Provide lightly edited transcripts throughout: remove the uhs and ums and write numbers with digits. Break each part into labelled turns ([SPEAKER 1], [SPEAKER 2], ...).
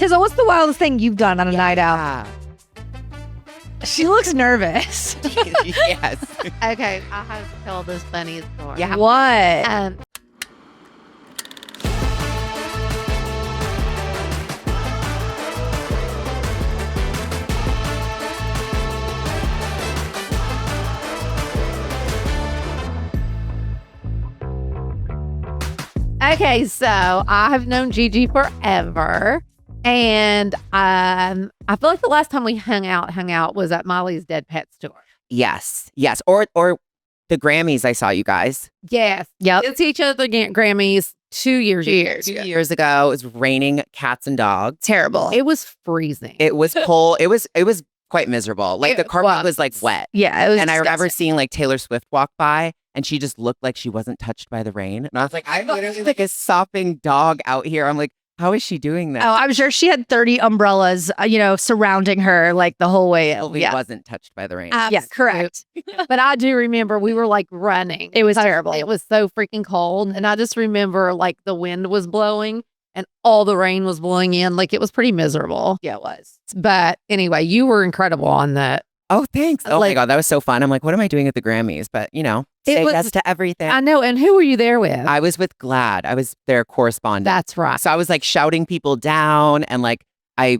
[SPEAKER 1] Tizzo, what's the wildest thing you've done on a night out? She looks nervous.
[SPEAKER 2] Yes.
[SPEAKER 3] Okay, I have to tell this funny story.
[SPEAKER 2] Yeah.
[SPEAKER 1] What?
[SPEAKER 3] Okay, so I have known Gigi forever. And I feel like the last time we hung out was at Miley's Dead Pets tour.
[SPEAKER 2] Yes. Or the Grammys. I saw you guys.
[SPEAKER 3] Yes.
[SPEAKER 1] Yep.
[SPEAKER 3] It's each other Grammys 2 years ago.
[SPEAKER 2] 2 years ago. It was raining cats and dogs.
[SPEAKER 1] Terrible.
[SPEAKER 3] It was freezing.
[SPEAKER 2] It was cold. It was quite miserable. Like the carpet was like wet.
[SPEAKER 1] Yeah, it was
[SPEAKER 2] And I remember
[SPEAKER 1] disgusting.
[SPEAKER 2] seeing like Taylor Swift walk by, and she just looked like she wasn't touched by the rain. And I was like, I'm literally like a sopping dog out here. I'm like, how is she doing that?
[SPEAKER 1] Oh, I'm sure she had 30 umbrellas, surrounding her like the whole way.
[SPEAKER 2] Sylvie wasn't touched by the rain.
[SPEAKER 1] Yeah, correct.
[SPEAKER 3] But I do remember we were like running.
[SPEAKER 1] It was terrible.
[SPEAKER 3] It was so freaking cold. And I just remember like the wind was blowing and all the rain was blowing in. Like it was pretty miserable.
[SPEAKER 1] Yeah, it was.
[SPEAKER 3] But anyway, you were incredible on that.
[SPEAKER 2] Oh, thanks. Oh my
[SPEAKER 3] Like-
[SPEAKER 2] God, that was so fun. I'm like, what am I doing at the Grammys? But say
[SPEAKER 3] was-
[SPEAKER 2] yes to everything.
[SPEAKER 3] I know. And who were you there with?
[SPEAKER 2] I was with Glad. I was their correspondent.
[SPEAKER 3] That's right.
[SPEAKER 2] So I was like shouting people down, and like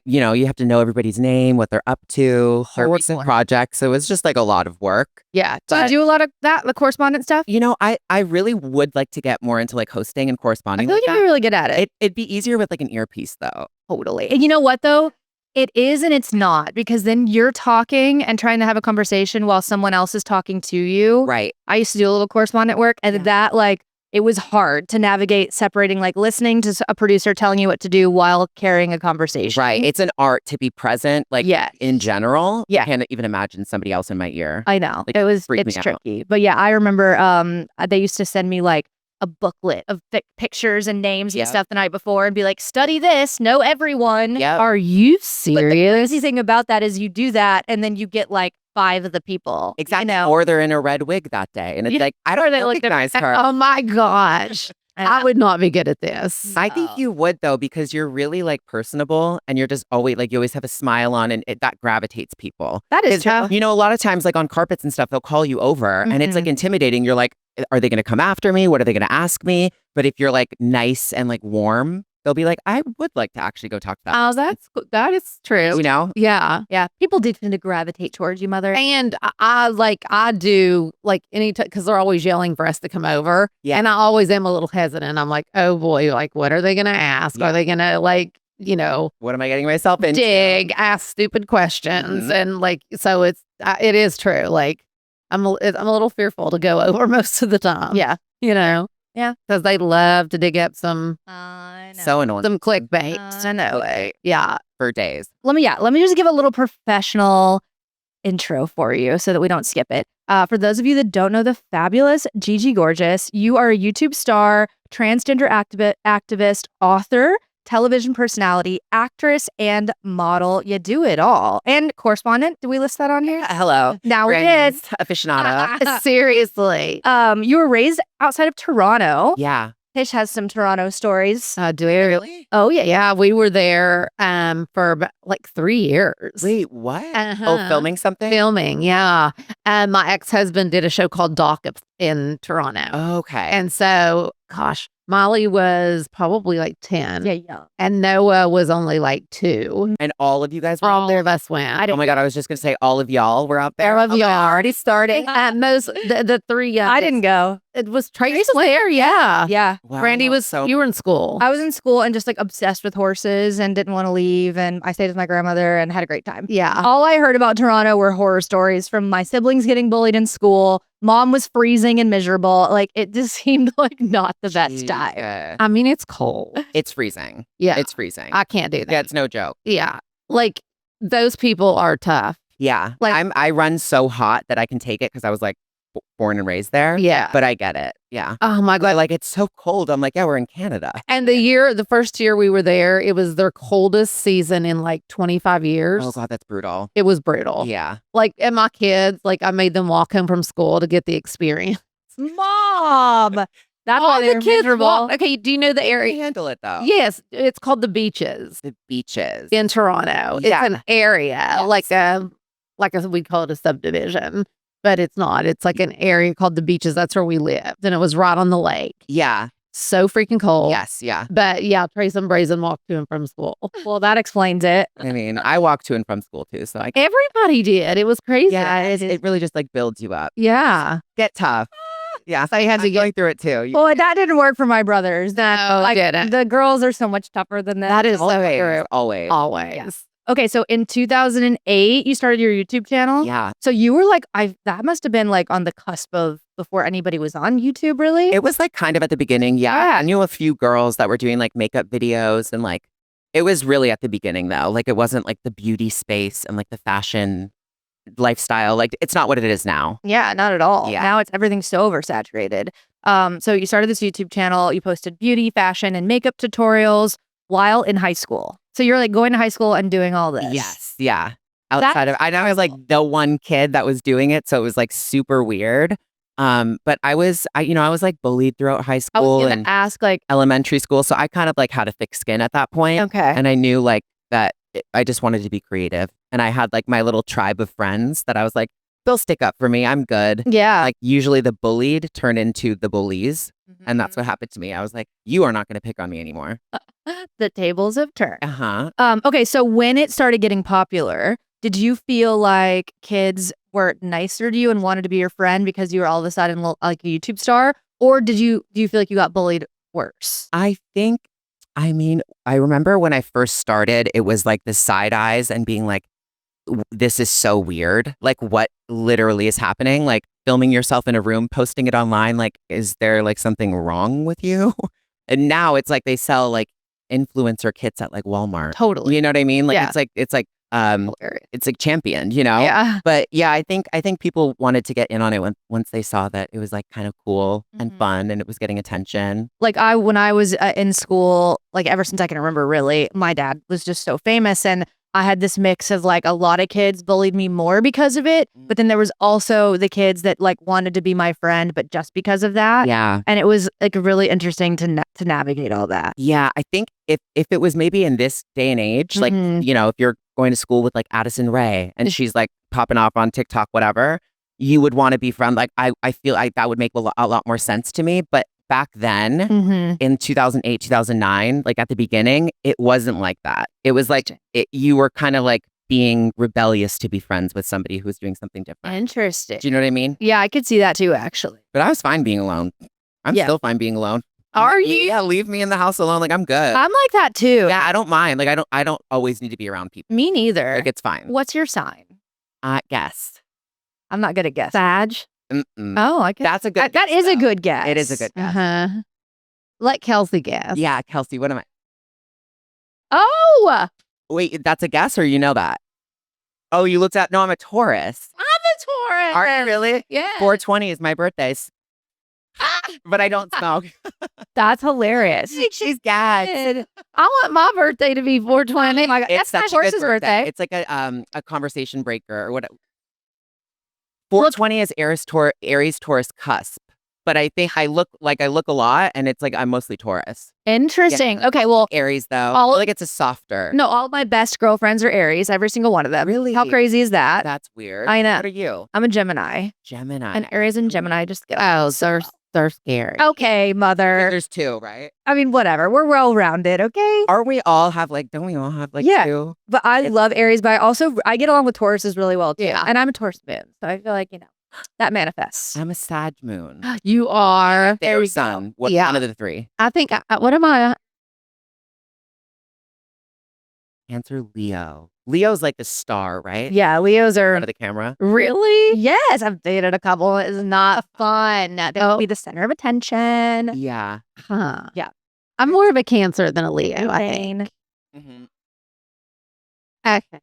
[SPEAKER 2] you have to know everybody's name, what they're up to, their recent projects. So it was just like a lot of work.
[SPEAKER 3] Yeah.
[SPEAKER 1] Do you do a lot of that, the correspondent stuff?
[SPEAKER 2] I really would like to get more into like hosting and
[SPEAKER 1] I
[SPEAKER 2] corresponding.
[SPEAKER 1] feel like you'd be really good at it.
[SPEAKER 2] It'd be easier with like an earpiece though.
[SPEAKER 1] Totally. And you know what, though? It is and it's not, because then you're talking and trying to have a conversation while someone else is talking to you.
[SPEAKER 2] Right.
[SPEAKER 1] I used to do a little correspondent work, and that, like, it was hard to navigate separating, like, listening to a producer telling you what to do while carrying a conversation.
[SPEAKER 2] Right. It's an art to be present, like in general.
[SPEAKER 1] Yeah.
[SPEAKER 2] I can't even imagine somebody else in my ear.
[SPEAKER 1] I know.
[SPEAKER 2] Like,
[SPEAKER 1] It's
[SPEAKER 2] freak me out.
[SPEAKER 1] tricky. But yeah, I remember they used to send me like a booklet of pictures and names and stuff the night before and be like, study this, know everyone.
[SPEAKER 2] Yep.
[SPEAKER 3] Are you
[SPEAKER 1] But the
[SPEAKER 3] serious?
[SPEAKER 1] crazy thing about that is you do that and then you get like 5 of the people.
[SPEAKER 2] Exactly. Or they're in a red wig that day. And it's like, I don't recognize her.
[SPEAKER 3] Oh my gosh. I would not be good at this.
[SPEAKER 2] I think you would though, because you're really like personable and you're just always like, you always have a smile on, and that gravitates people.
[SPEAKER 1] That is true.
[SPEAKER 2] A lot of times like on carpets and stuff, they'll call you over and it's like intimidating. You're like, are they going to come after me? What are they going to ask me? But if you're like nice and like warm, they'll be like, I would like to actually go talk to that.
[SPEAKER 3] Oh, that is true. Yeah.
[SPEAKER 1] Yeah. People do tend to gravitate towards you, Mother.
[SPEAKER 3] And I do like anytime, because they're always yelling for us to come over.
[SPEAKER 2] Yeah.
[SPEAKER 3] And I always am a little hesitant. I'm like, oh boy, like, what are they going to ask?
[SPEAKER 2] Yeah.
[SPEAKER 3] Are they going to
[SPEAKER 2] What am I getting myself into?
[SPEAKER 3] ask stupid questions? And like, so it is true. Like, I'm a little fearful to go over most of the time.
[SPEAKER 1] Yeah.
[SPEAKER 3] Yeah. Because they love to dig up
[SPEAKER 1] I know.
[SPEAKER 2] So annoying
[SPEAKER 3] some clickbait.
[SPEAKER 1] I know.
[SPEAKER 3] Yeah.
[SPEAKER 2] for days.
[SPEAKER 1] Let me just give a little professional intro for you so that we don't skip it. For those of you that don't know the fabulous Gigi Gorgeous, you are a YouTube star, transgender activist, author, television personality, actress, and model. You do it all. And correspondent. Do we list that on here?
[SPEAKER 2] Hello.
[SPEAKER 1] Now we did.
[SPEAKER 2] Grammys aficionada.
[SPEAKER 3] Seriously.
[SPEAKER 1] You were raised outside of Toronto.
[SPEAKER 2] Yeah.
[SPEAKER 1] Tish has some Toronto stories.
[SPEAKER 3] Do we really? Oh yeah, yeah. We were there for about, like 3 years.
[SPEAKER 2] Wait, what?
[SPEAKER 3] Uh-huh.
[SPEAKER 2] Oh, filming something?
[SPEAKER 3] Filming, yeah. And my ex-husband did a show called Doc in Toronto.
[SPEAKER 2] Okay.
[SPEAKER 3] And so, gosh, Molly was probably like 10.
[SPEAKER 1] Yeah.
[SPEAKER 3] And Noah was only like 2.
[SPEAKER 2] And all of you guys were
[SPEAKER 3] All
[SPEAKER 2] out there?
[SPEAKER 3] of us went.
[SPEAKER 2] Oh my God, I was just going to say all of y'all were out there.
[SPEAKER 3] All of y'all already started. The 3
[SPEAKER 1] I didn't go.
[SPEAKER 3] It was Trace was there, yeah.
[SPEAKER 1] Yeah.
[SPEAKER 2] Wow,
[SPEAKER 3] Brandy was,
[SPEAKER 2] so
[SPEAKER 3] you were in school.
[SPEAKER 1] I was in school and just like obsessed with horses and didn't want to leave. And I stayed with my grandmother and had a great time.
[SPEAKER 3] Yeah.
[SPEAKER 1] All I heard about Toronto were horror stories from my siblings getting bullied in school. Mom was freezing and miserable. Like it just seemed like not the best time.
[SPEAKER 2] Jesus.
[SPEAKER 3] I mean, it's cold.
[SPEAKER 2] It's freezing.
[SPEAKER 3] Yeah.
[SPEAKER 2] It's freezing.
[SPEAKER 3] I can't do that.
[SPEAKER 2] Yeah, it's no joke.
[SPEAKER 3] Yeah. Like those people are tough.
[SPEAKER 2] Yeah.
[SPEAKER 3] Like-
[SPEAKER 2] I run so hot that I can take it because I was like born and raised there.
[SPEAKER 3] Yeah.
[SPEAKER 2] But I get it. Yeah.
[SPEAKER 3] Oh my God.
[SPEAKER 2] But like it's so cold. I'm like, yeah, we're in Canada.
[SPEAKER 3] And the first year we were there, it was their coldest season in like 25 years.
[SPEAKER 2] Oh God, that's brutal.
[SPEAKER 3] It was brutal.
[SPEAKER 2] Yeah.
[SPEAKER 3] Like, and my kids, like I made them walk home from school to get the experience.
[SPEAKER 1] Mom, That's
[SPEAKER 3] All
[SPEAKER 1] why
[SPEAKER 3] the
[SPEAKER 1] they're
[SPEAKER 3] kids
[SPEAKER 1] miserable.
[SPEAKER 3] walk. Okay, do you know the
[SPEAKER 2] How do
[SPEAKER 3] area?
[SPEAKER 2] you handle it though?
[SPEAKER 3] Yes, it's called the Beaches
[SPEAKER 2] The beaches.
[SPEAKER 3] in Toronto.
[SPEAKER 2] Yeah.
[SPEAKER 3] It's an area like we call it a subdivision, but it's not. It's like an area called the Beaches. That's where we lived, and it was right on the lake.
[SPEAKER 2] Yeah.
[SPEAKER 3] So freaking cold.
[SPEAKER 2] Yes. Yeah.
[SPEAKER 3] But yeah, Trace and Brazen walked to and from school.
[SPEAKER 1] Well, that explains it.
[SPEAKER 2] I mean, I walk to and from school too, so I.
[SPEAKER 3] Everybody did. It was crazy.
[SPEAKER 2] Yeah, it really just like builds you up.
[SPEAKER 3] Yeah.
[SPEAKER 2] Get tough. Yeah,
[SPEAKER 3] So you had to
[SPEAKER 2] I'm
[SPEAKER 3] get.
[SPEAKER 2] going through it too.
[SPEAKER 1] Well, that didn't work for my brothers.
[SPEAKER 3] No,
[SPEAKER 1] Like,
[SPEAKER 3] didn't.
[SPEAKER 1] the girls are so much tougher than them.
[SPEAKER 3] That is so true.
[SPEAKER 2] Always.
[SPEAKER 3] Always.
[SPEAKER 1] Okay, so in 2008, you started your YouTube channel.
[SPEAKER 2] Yeah.
[SPEAKER 1] So you were like, that must have been like on the cusp of before anybody was on YouTube, really?
[SPEAKER 2] It was like kind of at the beginning. Yeah.
[SPEAKER 1] Yeah.
[SPEAKER 2] I knew a few girls that were doing like makeup videos and like it was really at the beginning though. Like it wasn't like the beauty space and like the fashion lifestyle. Like it's not what it is now.
[SPEAKER 1] Yeah, not at all.
[SPEAKER 2] Yeah.
[SPEAKER 1] Now everything's so oversaturated. So you started this YouTube channel. You posted beauty, fashion, and makeup tutorials while in high school. So you're like going to high school and doing all this.
[SPEAKER 2] Yes. Yeah. Outside of, I know I was like the one kid that was doing it. So it was like super weird. But I was like bullied throughout high
[SPEAKER 1] I was
[SPEAKER 2] school
[SPEAKER 1] gonna
[SPEAKER 2] and
[SPEAKER 1] ask like,
[SPEAKER 2] elementary school. So I kind of like had a thick skin at that point.
[SPEAKER 1] okay.
[SPEAKER 2] And I knew like that I just wanted to be creative. And I had like my little tribe of friends that I was like, they'll stick up for me. I'm good.
[SPEAKER 1] Yeah.
[SPEAKER 2] Like usually the bullied turn into the bullies. And that's what happened to me. I was like, you are not going to pick on me anymore.
[SPEAKER 1] The tables have turned.
[SPEAKER 2] Uh-huh.
[SPEAKER 1] Okay, so when it started getting popular, did you feel like kids were nicer to you and wanted to be your friend because you were all of a sudden like a YouTube star? Or do you feel like you got bullied worse?
[SPEAKER 2] I remember when I first started, it was like the side eyes and being like, this is so weird. Like what literally is happening? Like filming yourself in a room, posting it online. Like, is there like something wrong with you? And now it's like they sell like influencer kits at like Walmart.
[SPEAKER 1] Totally.
[SPEAKER 2] You know what I mean? Like
[SPEAKER 1] Yeah.
[SPEAKER 2] it's like it's like championed, you know?
[SPEAKER 1] Yeah.
[SPEAKER 2] But yeah, I think people wanted to get in on it once they saw that it was like kind of cool and
[SPEAKER 1] Mhm.
[SPEAKER 2] fun and it was getting attention.
[SPEAKER 1] Like when I was in school, like ever since I can remember, really, my dad was just so famous, and I had this mix of like a lot of kids bullied me more because of it, but then there was also the kids that like wanted to be my friend, but just because of that.
[SPEAKER 2] Yeah.
[SPEAKER 1] And it was like really interesting to navigate all that.
[SPEAKER 2] Yeah, I think if it was maybe in this day and age, like,
[SPEAKER 1] Mhm.
[SPEAKER 2] you know, if you're going to school with like Addison Rae and she's like popping off on TikTok, whatever, you would want to be friend. Like, I feel like that would make a lot more sense to me. But back then
[SPEAKER 1] Mm-hmm.
[SPEAKER 2] in 2008, 2009, like at the beginning, it wasn't like that. It was like you were kind of like being rebellious to be friends with somebody who's doing something different.
[SPEAKER 1] Interesting.
[SPEAKER 2] Do you know what I mean?
[SPEAKER 1] Yeah, I could see that too, actually.
[SPEAKER 2] But I was fine being alone. I'm
[SPEAKER 1] Yeah.
[SPEAKER 2] still fine being alone.
[SPEAKER 1] Are you?
[SPEAKER 2] Yeah, leave me in the house alone. Like I'm good.
[SPEAKER 1] I'm like that too.
[SPEAKER 2] Yeah, I don't mind. Like I don't always need to be around people.
[SPEAKER 1] Me neither.
[SPEAKER 2] Like it's fine.
[SPEAKER 1] What's your sign?
[SPEAKER 2] Guess.
[SPEAKER 1] I'm not good at guessing.
[SPEAKER 3] Sag.
[SPEAKER 2] Mm-mm.
[SPEAKER 1] Oh, I guess.
[SPEAKER 2] That's a good.
[SPEAKER 1] That
[SPEAKER 2] guess,
[SPEAKER 1] is a
[SPEAKER 2] though.
[SPEAKER 1] good guess.
[SPEAKER 2] It is a good guess.
[SPEAKER 3] Uh-huh. Let Kelsey guess.
[SPEAKER 2] Yeah, Kelsey. What am I?
[SPEAKER 1] Oh,
[SPEAKER 2] Wait, that's a guess, or you know that? Oh, you looked at. No, I'm a Taurus.
[SPEAKER 3] I'm a Taurus.
[SPEAKER 2] Are you really?
[SPEAKER 3] Yeah.
[SPEAKER 2] 420 is my birthday, but I don't smoke.
[SPEAKER 1] that's hilarious.
[SPEAKER 2] She's gagged.
[SPEAKER 3] I want my birthday to be 420.
[SPEAKER 1] Oh my God,
[SPEAKER 2] It's
[SPEAKER 1] that's my
[SPEAKER 2] such a good
[SPEAKER 1] horse's birthday.
[SPEAKER 2] It's like a conversation breaker or what. 420 is Aries Taurus cusp, but I think I look a lot, and it's like I'm mostly Taurus.
[SPEAKER 1] Interesting. Okay, well,
[SPEAKER 2] Aries though,
[SPEAKER 1] All-
[SPEAKER 2] I feel like it's a softer.
[SPEAKER 1] no, all of my best girlfriends are Aries, every single one of them.
[SPEAKER 2] Really?
[SPEAKER 1] How crazy is that?
[SPEAKER 2] That's weird.
[SPEAKER 1] I know.
[SPEAKER 2] What are you?
[SPEAKER 1] I'm a Gemini,
[SPEAKER 2] Gemini.
[SPEAKER 1] and Aries and Gemini just get
[SPEAKER 3] Oh, they're scary.
[SPEAKER 1] okay, mother.
[SPEAKER 2] There's two, right?
[SPEAKER 1] I mean, whatever. We're well rounded, okay?
[SPEAKER 2] Don't we all have like
[SPEAKER 1] Yeah.
[SPEAKER 2] two?
[SPEAKER 1] But I love Aries, but I get along with Tauruses really well too.
[SPEAKER 3] Yeah.
[SPEAKER 1] And I'm a Taurus moon, so I feel like that manifests.
[SPEAKER 2] I'm a Sag moon.
[SPEAKER 3] You are.
[SPEAKER 2] There
[SPEAKER 1] you
[SPEAKER 2] sun. What
[SPEAKER 3] Yeah.
[SPEAKER 2] one of the three?
[SPEAKER 3] I think, what am I?
[SPEAKER 2] Answer Leo. Leo's like the star, right?
[SPEAKER 1] Yeah, Leos
[SPEAKER 2] In
[SPEAKER 1] are
[SPEAKER 2] front of the camera.
[SPEAKER 3] Really?
[SPEAKER 1] yes. I've dated a couple. It's not fun. They
[SPEAKER 3] Oh.
[SPEAKER 1] be the center of attention.
[SPEAKER 2] Yeah.
[SPEAKER 3] Huh.
[SPEAKER 1] Yeah.
[SPEAKER 3] I'm more of a Cancer than a Leo, I think.
[SPEAKER 1] Insane.
[SPEAKER 3] Okay.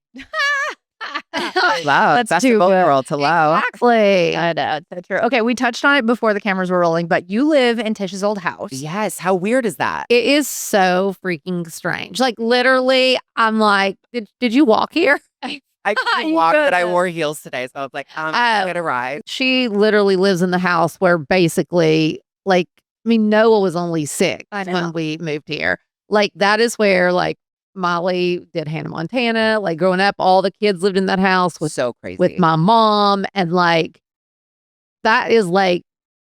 [SPEAKER 2] Love.
[SPEAKER 1] That's
[SPEAKER 2] That's
[SPEAKER 1] too
[SPEAKER 2] the
[SPEAKER 1] good.
[SPEAKER 2] world to love.
[SPEAKER 3] Exactly.
[SPEAKER 1] I know, it's so true. Okay, we touched on it before the cameras were rolling, but you live in Tish's old house.
[SPEAKER 2] Yes. How weird is that?
[SPEAKER 3] It is so freaking strange. Like literally, I'm like, did you walk here?
[SPEAKER 2] I
[SPEAKER 1] You
[SPEAKER 2] couldn't walk, but I
[SPEAKER 1] couldn't.
[SPEAKER 2] wore heels today, so I was like,
[SPEAKER 3] Oh.
[SPEAKER 2] I'm gonna ride.
[SPEAKER 3] She literally lives in the house where basically like mean, Noah was only 6
[SPEAKER 1] I know.
[SPEAKER 3] when we moved here. Like, that is where, like, Molly did Hannah Montana. Like, growing up, all the kids lived in that house with
[SPEAKER 2] So crazy.
[SPEAKER 3] my mom. And, like, that is, like,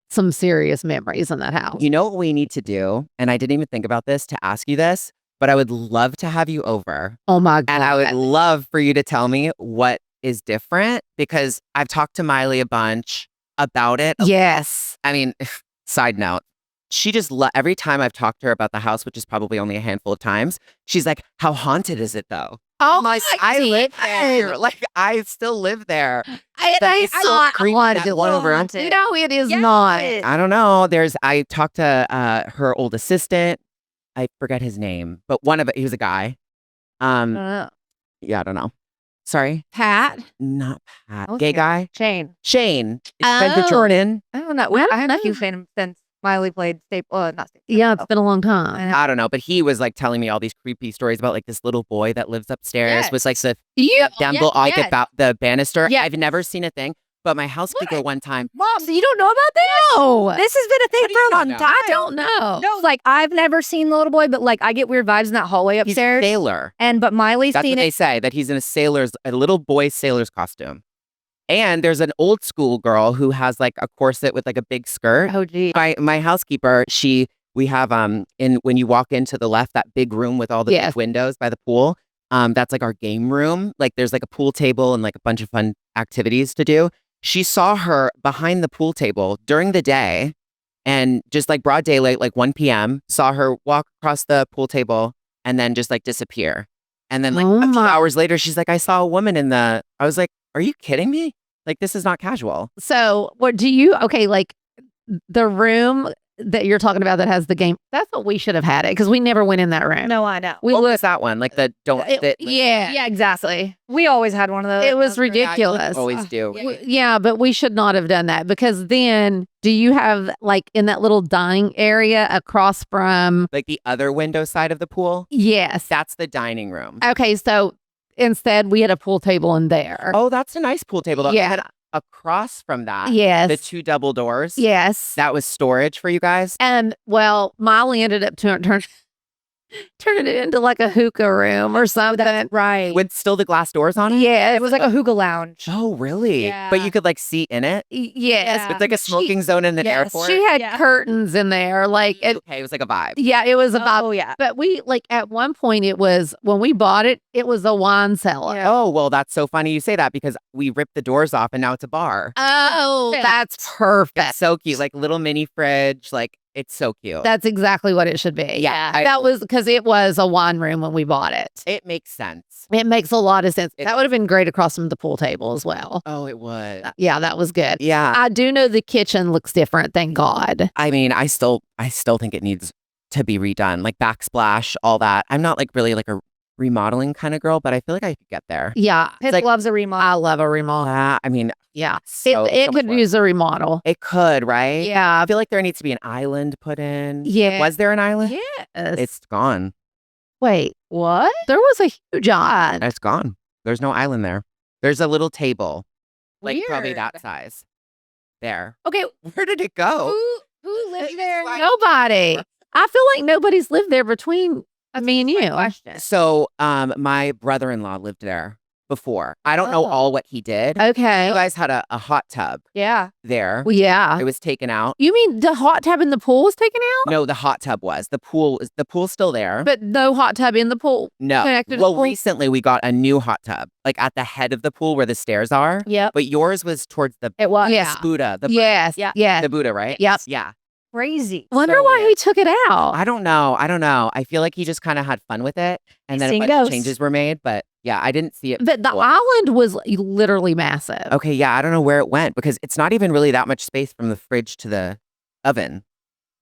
[SPEAKER 3] some serious memories in that house.
[SPEAKER 2] You know what we need to do? And I didn't even think about this to ask you this, but I would love to have you over.
[SPEAKER 3] Oh, my God.
[SPEAKER 2] And I would love for you to tell me what is different, because I've talked to Miley a bunch about it.
[SPEAKER 3] Yes.
[SPEAKER 2] I mean, side note, she just every time I've talked to her about the house, which is probably only a handful of times, she's like, "How haunted is it though?"
[SPEAKER 3] Oh,
[SPEAKER 2] Like, I live there. Like, I still live there. It's so creepy that low.
[SPEAKER 3] No, it is
[SPEAKER 1] Yes.
[SPEAKER 3] not.
[SPEAKER 2] I don't know. I talked to her old assistant. I forget his name, but he was a guy. Yeah, I don't know. Sorry,
[SPEAKER 3] Pat?
[SPEAKER 2] not Pat.
[SPEAKER 1] Okay.
[SPEAKER 2] Gay guy.
[SPEAKER 1] Shane.
[SPEAKER 2] Shane. It's been
[SPEAKER 3] Oh.
[SPEAKER 2] Jordan.
[SPEAKER 1] I don't know.
[SPEAKER 3] I don't
[SPEAKER 1] I haven't
[SPEAKER 3] know.
[SPEAKER 1] used him since Miley played Staple. Not Staple.
[SPEAKER 3] Yeah, it's been a long time.
[SPEAKER 1] I know.
[SPEAKER 2] I don't know, but he was like telling me all these creepy stories about like this little boy that lives upstairs.
[SPEAKER 1] Yes.
[SPEAKER 2] Was like the
[SPEAKER 3] Yeah.
[SPEAKER 2] Demble, like
[SPEAKER 1] yes.
[SPEAKER 2] about the banister.
[SPEAKER 1] Yeah.
[SPEAKER 2] I've never seen a thing, but my housekeeper one time.
[SPEAKER 1] Mom, so you don't know about this?
[SPEAKER 3] No.
[SPEAKER 1] This has been a thing
[SPEAKER 2] What do
[SPEAKER 1] for
[SPEAKER 2] you
[SPEAKER 1] a long
[SPEAKER 2] know?
[SPEAKER 1] time.
[SPEAKER 3] I don't know.
[SPEAKER 1] No, like I've never seen the little boy, but like I get weird vibes in that hallway
[SPEAKER 2] He's a
[SPEAKER 1] upstairs.
[SPEAKER 2] sailor.
[SPEAKER 1] But Miley's
[SPEAKER 2] That's what
[SPEAKER 1] seen
[SPEAKER 2] they
[SPEAKER 1] it.
[SPEAKER 2] say, that he's in a little boy sailor's costume. And there's an old school girl who has like a corset with like a big skirt.
[SPEAKER 1] Oh, gee.
[SPEAKER 2] My housekeeper, we have when you walk into the left, that big room with all the
[SPEAKER 3] Yes.
[SPEAKER 2] big windows by the pool. That's like our game room. Like there's like a pool table and like a bunch of fun activities to do. She saw her behind the pool table during the day, and just like broad daylight, like 1 p.m., saw her walk across the pool table and then just like disappear. And then like
[SPEAKER 3] Oh
[SPEAKER 2] a few
[SPEAKER 3] my-
[SPEAKER 2] hours later, she's like, I saw a woman I was like, are you kidding me? Like, this is not casual.
[SPEAKER 3] So, what do you, okay, like the room that you're talking about that has the game, that's what we should have had it because we never went in that room.
[SPEAKER 1] No, I know.
[SPEAKER 3] We
[SPEAKER 2] What was
[SPEAKER 3] looked,
[SPEAKER 2] that one? Like the don't
[SPEAKER 3] it-
[SPEAKER 2] sit.
[SPEAKER 3] yeah.
[SPEAKER 1] Yeah, exactly. We always had one of those.
[SPEAKER 3] It was
[SPEAKER 1] Those were-
[SPEAKER 3] ridiculous.
[SPEAKER 2] Always do.
[SPEAKER 3] Yeah, but we should not have done that because then do you have like in that little dining area across from,
[SPEAKER 2] Like the other window side of the pool.
[SPEAKER 3] yes.
[SPEAKER 2] That's the dining room.
[SPEAKER 3] Okay, so instead we had a pool table in there.
[SPEAKER 2] Oh, that's a nice pool table. Though.
[SPEAKER 3] Yeah.
[SPEAKER 2] And across from that,
[SPEAKER 3] Yes.
[SPEAKER 2] the 2 double doors.
[SPEAKER 3] Yes.
[SPEAKER 2] That was storage for you guys.
[SPEAKER 3] And well, Molly ended up turning it into like a hookah room or something.
[SPEAKER 1] Right.
[SPEAKER 2] With still the glass doors on it.
[SPEAKER 3] Yeah,
[SPEAKER 1] It was like a hookah lounge.
[SPEAKER 2] Oh, really?
[SPEAKER 1] Yeah.
[SPEAKER 2] But you could like see in it.
[SPEAKER 3] yes.
[SPEAKER 1] Yeah.
[SPEAKER 2] It's like a smoking zone in the
[SPEAKER 1] yes,
[SPEAKER 2] airport.
[SPEAKER 3] She had
[SPEAKER 1] Yeah.
[SPEAKER 3] curtains in there. Like it,
[SPEAKER 2] Okay, it was like a vibe.
[SPEAKER 3] yeah, it was about.
[SPEAKER 1] Oh, yeah.
[SPEAKER 3] But we like at one point it was when we bought it, it was a wine cellar.
[SPEAKER 1] Yeah.
[SPEAKER 2] Oh, well, that's so funny you say that because we ripped the doors off and now it's a bar.
[SPEAKER 3] Oh,
[SPEAKER 1] Yeah.
[SPEAKER 3] that's perfect.
[SPEAKER 2] It's so cute. Like little mini fridge. Like it's so cute.
[SPEAKER 3] That's exactly what it should be.
[SPEAKER 2] Yeah,
[SPEAKER 3] that was because it was a wine room when we bought it.
[SPEAKER 2] it makes sense.
[SPEAKER 3] It makes a lot of sense.
[SPEAKER 2] It-
[SPEAKER 3] That would have been great across from the pool table as well.
[SPEAKER 2] Oh, it would.
[SPEAKER 3] Yeah, that was good.
[SPEAKER 2] Yeah.
[SPEAKER 3] I do know the kitchen looks different, thank God.
[SPEAKER 2] I mean, I still think it needs to be redone. Like backsplash, all that. I'm not like really like a remodeling kind of girl, but I feel like I could get there.
[SPEAKER 3] Yeah.
[SPEAKER 1] Pitt
[SPEAKER 2] like-
[SPEAKER 1] loves a remodel.
[SPEAKER 3] I love a remodel.
[SPEAKER 2] I mean,
[SPEAKER 3] Yeah.
[SPEAKER 2] so
[SPEAKER 3] it
[SPEAKER 2] so
[SPEAKER 3] could
[SPEAKER 2] much work.
[SPEAKER 3] use a remodel.
[SPEAKER 2] It could, right?
[SPEAKER 3] Yeah.
[SPEAKER 2] I feel like there needs to be an island put in.
[SPEAKER 3] Yeah.
[SPEAKER 2] Was there an island?
[SPEAKER 3] Yes.
[SPEAKER 2] It's gone.
[SPEAKER 3] Wait,
[SPEAKER 1] What?
[SPEAKER 3] there was a huge island.
[SPEAKER 2] It's gone. There's no island there. There's a little table, like probably
[SPEAKER 1] Weird.
[SPEAKER 2] that size. There.
[SPEAKER 1] Okay,
[SPEAKER 2] Where did it go?
[SPEAKER 1] who lives there?
[SPEAKER 2] like-
[SPEAKER 3] Nobody. I feel like nobody's lived there between me and you.
[SPEAKER 1] Question.
[SPEAKER 2] So, my brother-in-law lived there before. I don't know
[SPEAKER 1] Oh.
[SPEAKER 2] all what he did.
[SPEAKER 3] Okay.
[SPEAKER 2] You guys had a hot tub
[SPEAKER 1] Yeah.
[SPEAKER 2] there.
[SPEAKER 3] Well, yeah.
[SPEAKER 2] It was taken out.
[SPEAKER 3] You mean the hot tub in the pool was taken out?
[SPEAKER 2] No, the hot tub was. The pool's still there.
[SPEAKER 3] But no hot tub in the pool.
[SPEAKER 2] No.
[SPEAKER 3] connected to
[SPEAKER 2] Well,
[SPEAKER 3] the pool?
[SPEAKER 2] recently we got a new hot tub, like at the head of the pool where the stairs are.
[SPEAKER 1] Yep.
[SPEAKER 2] But yours was towards the
[SPEAKER 1] It was.
[SPEAKER 3] Yeah.
[SPEAKER 2] Buddha.
[SPEAKER 3] Yes.
[SPEAKER 1] Yeah.
[SPEAKER 3] Yes.
[SPEAKER 2] The Buddha, right?
[SPEAKER 3] Yep.
[SPEAKER 2] Yeah.
[SPEAKER 1] Crazy.
[SPEAKER 3] Wonder
[SPEAKER 2] So
[SPEAKER 3] why
[SPEAKER 2] weird.
[SPEAKER 3] he took it out.
[SPEAKER 2] I don't know. I feel like he just kind of had fun with it, and then a
[SPEAKER 1] Seen
[SPEAKER 2] bunch of
[SPEAKER 1] ghosts.
[SPEAKER 2] changes were made. But yeah, I didn't see it.
[SPEAKER 3] But the
[SPEAKER 2] before.
[SPEAKER 3] island was literally massive.
[SPEAKER 2] Okay, yeah, I don't know where it went because it's not even really that much space from the fridge to the oven.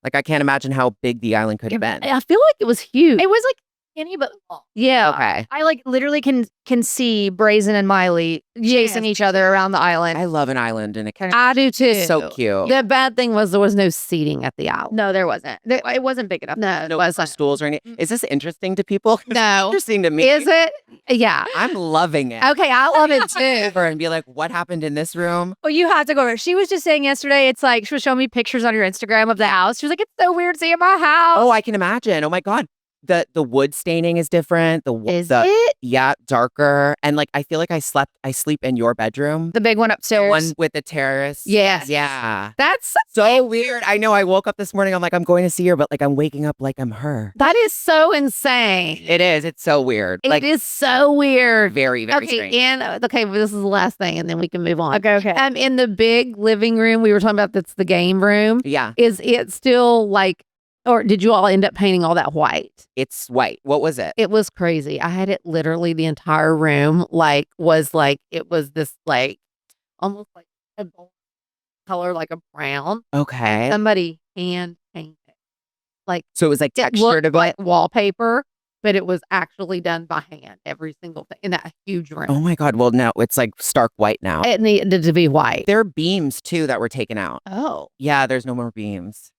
[SPEAKER 2] Like I can't imagine how big the island could have been.
[SPEAKER 3] I feel like it was huge.
[SPEAKER 1] It was like skinny but long.
[SPEAKER 3] Yeah.
[SPEAKER 2] Okay.
[SPEAKER 1] I like literally can see Brazen and Miley chasing each other around the island.
[SPEAKER 2] I love an island and it kind of
[SPEAKER 3] I do too.
[SPEAKER 2] so cute.
[SPEAKER 3] The bad thing was there was no seating at the island.
[SPEAKER 1] No, there wasn't. It wasn't big enough.
[SPEAKER 3] No, it
[SPEAKER 2] No
[SPEAKER 3] wasn't.
[SPEAKER 2] stools or anything. Is this interesting to people?
[SPEAKER 3] No.
[SPEAKER 2] Interesting to me.
[SPEAKER 3] Is it? Yeah.
[SPEAKER 2] I'm loving it.
[SPEAKER 3] Okay, I love it too.
[SPEAKER 2] Over and be like, what happened in this room?
[SPEAKER 1] Well, you have to go over. She was just saying yesterday, it's like, she was showing me pictures on your Instagram of the house. She was like, it's so weird seeing my house.
[SPEAKER 2] Oh, I can imagine. Oh my God. The wood staining is different.
[SPEAKER 3] Is it?
[SPEAKER 2] Yeah, darker. And like I feel like I sleep in your bedroom.
[SPEAKER 1] The big one
[SPEAKER 2] The
[SPEAKER 1] upstairs.
[SPEAKER 2] one with the terrace.
[SPEAKER 3] Yes.
[SPEAKER 2] Yeah.
[SPEAKER 3] That's
[SPEAKER 2] So weird. I know I woke up this morning, I'm like, I'm going to see her, but like I'm waking up like I'm her.
[SPEAKER 3] that is so insane.
[SPEAKER 2] It is. It's so weird.
[SPEAKER 3] It
[SPEAKER 2] Like
[SPEAKER 3] is so weird.
[SPEAKER 2] very, very
[SPEAKER 3] Okay,
[SPEAKER 2] strange.
[SPEAKER 3] and okay, well, this is the last thing, and then we can move on.
[SPEAKER 1] Okay.
[SPEAKER 3] In the big living room, we were talking about that's the game room.
[SPEAKER 2] Yeah.
[SPEAKER 3] Is it still like, or did you all end up painting all that white?
[SPEAKER 2] It's white. What was it?
[SPEAKER 3] It was crazy. I had it literally the entire room it was this like almost like a gold color, like a brown.
[SPEAKER 2] Okay.
[SPEAKER 3] Somebody hand painted.
[SPEAKER 2] So it was like
[SPEAKER 3] It
[SPEAKER 2] textured
[SPEAKER 3] looked
[SPEAKER 2] a bit.
[SPEAKER 3] like wallpaper, but it was actually done by hand. Every single thing in that huge room.
[SPEAKER 2] Oh my God. Well, no, it's like stark white now.
[SPEAKER 3] It needed to be white.
[SPEAKER 2] There are beams too that were taken out.
[SPEAKER 1] Oh,
[SPEAKER 2] Yeah, there's no more beams.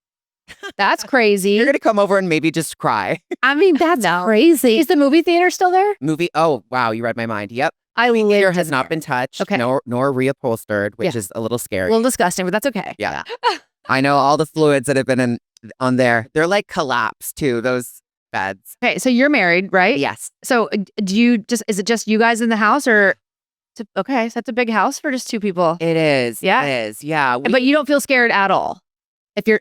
[SPEAKER 1] that's crazy.
[SPEAKER 2] You're gonna come over and maybe just cry.
[SPEAKER 3] I mean, that's crazy.
[SPEAKER 1] Is the movie theater still there?
[SPEAKER 2] Movie. Oh wow, you read my mind. Yep.
[SPEAKER 1] I
[SPEAKER 2] Theater
[SPEAKER 1] lived
[SPEAKER 2] has
[SPEAKER 1] in
[SPEAKER 2] not
[SPEAKER 1] there.
[SPEAKER 2] been touched.
[SPEAKER 1] Okay.
[SPEAKER 2] Nor reupholstered, which
[SPEAKER 3] Yeah.
[SPEAKER 2] is a little
[SPEAKER 1] A
[SPEAKER 2] scary.
[SPEAKER 1] little disgusting, but that's okay.
[SPEAKER 2] Yeah. I know all the fluids that have been on there. They're like collapsed too. Those beds.
[SPEAKER 1] Okay, so you're married, right?
[SPEAKER 2] Yes.
[SPEAKER 1] So is it just you guys in the house or? Okay, so that's a big house for just two people.
[SPEAKER 2] It is.
[SPEAKER 1] Yeah.
[SPEAKER 2] It is. Yeah.
[SPEAKER 1] But you don't feel scared at all.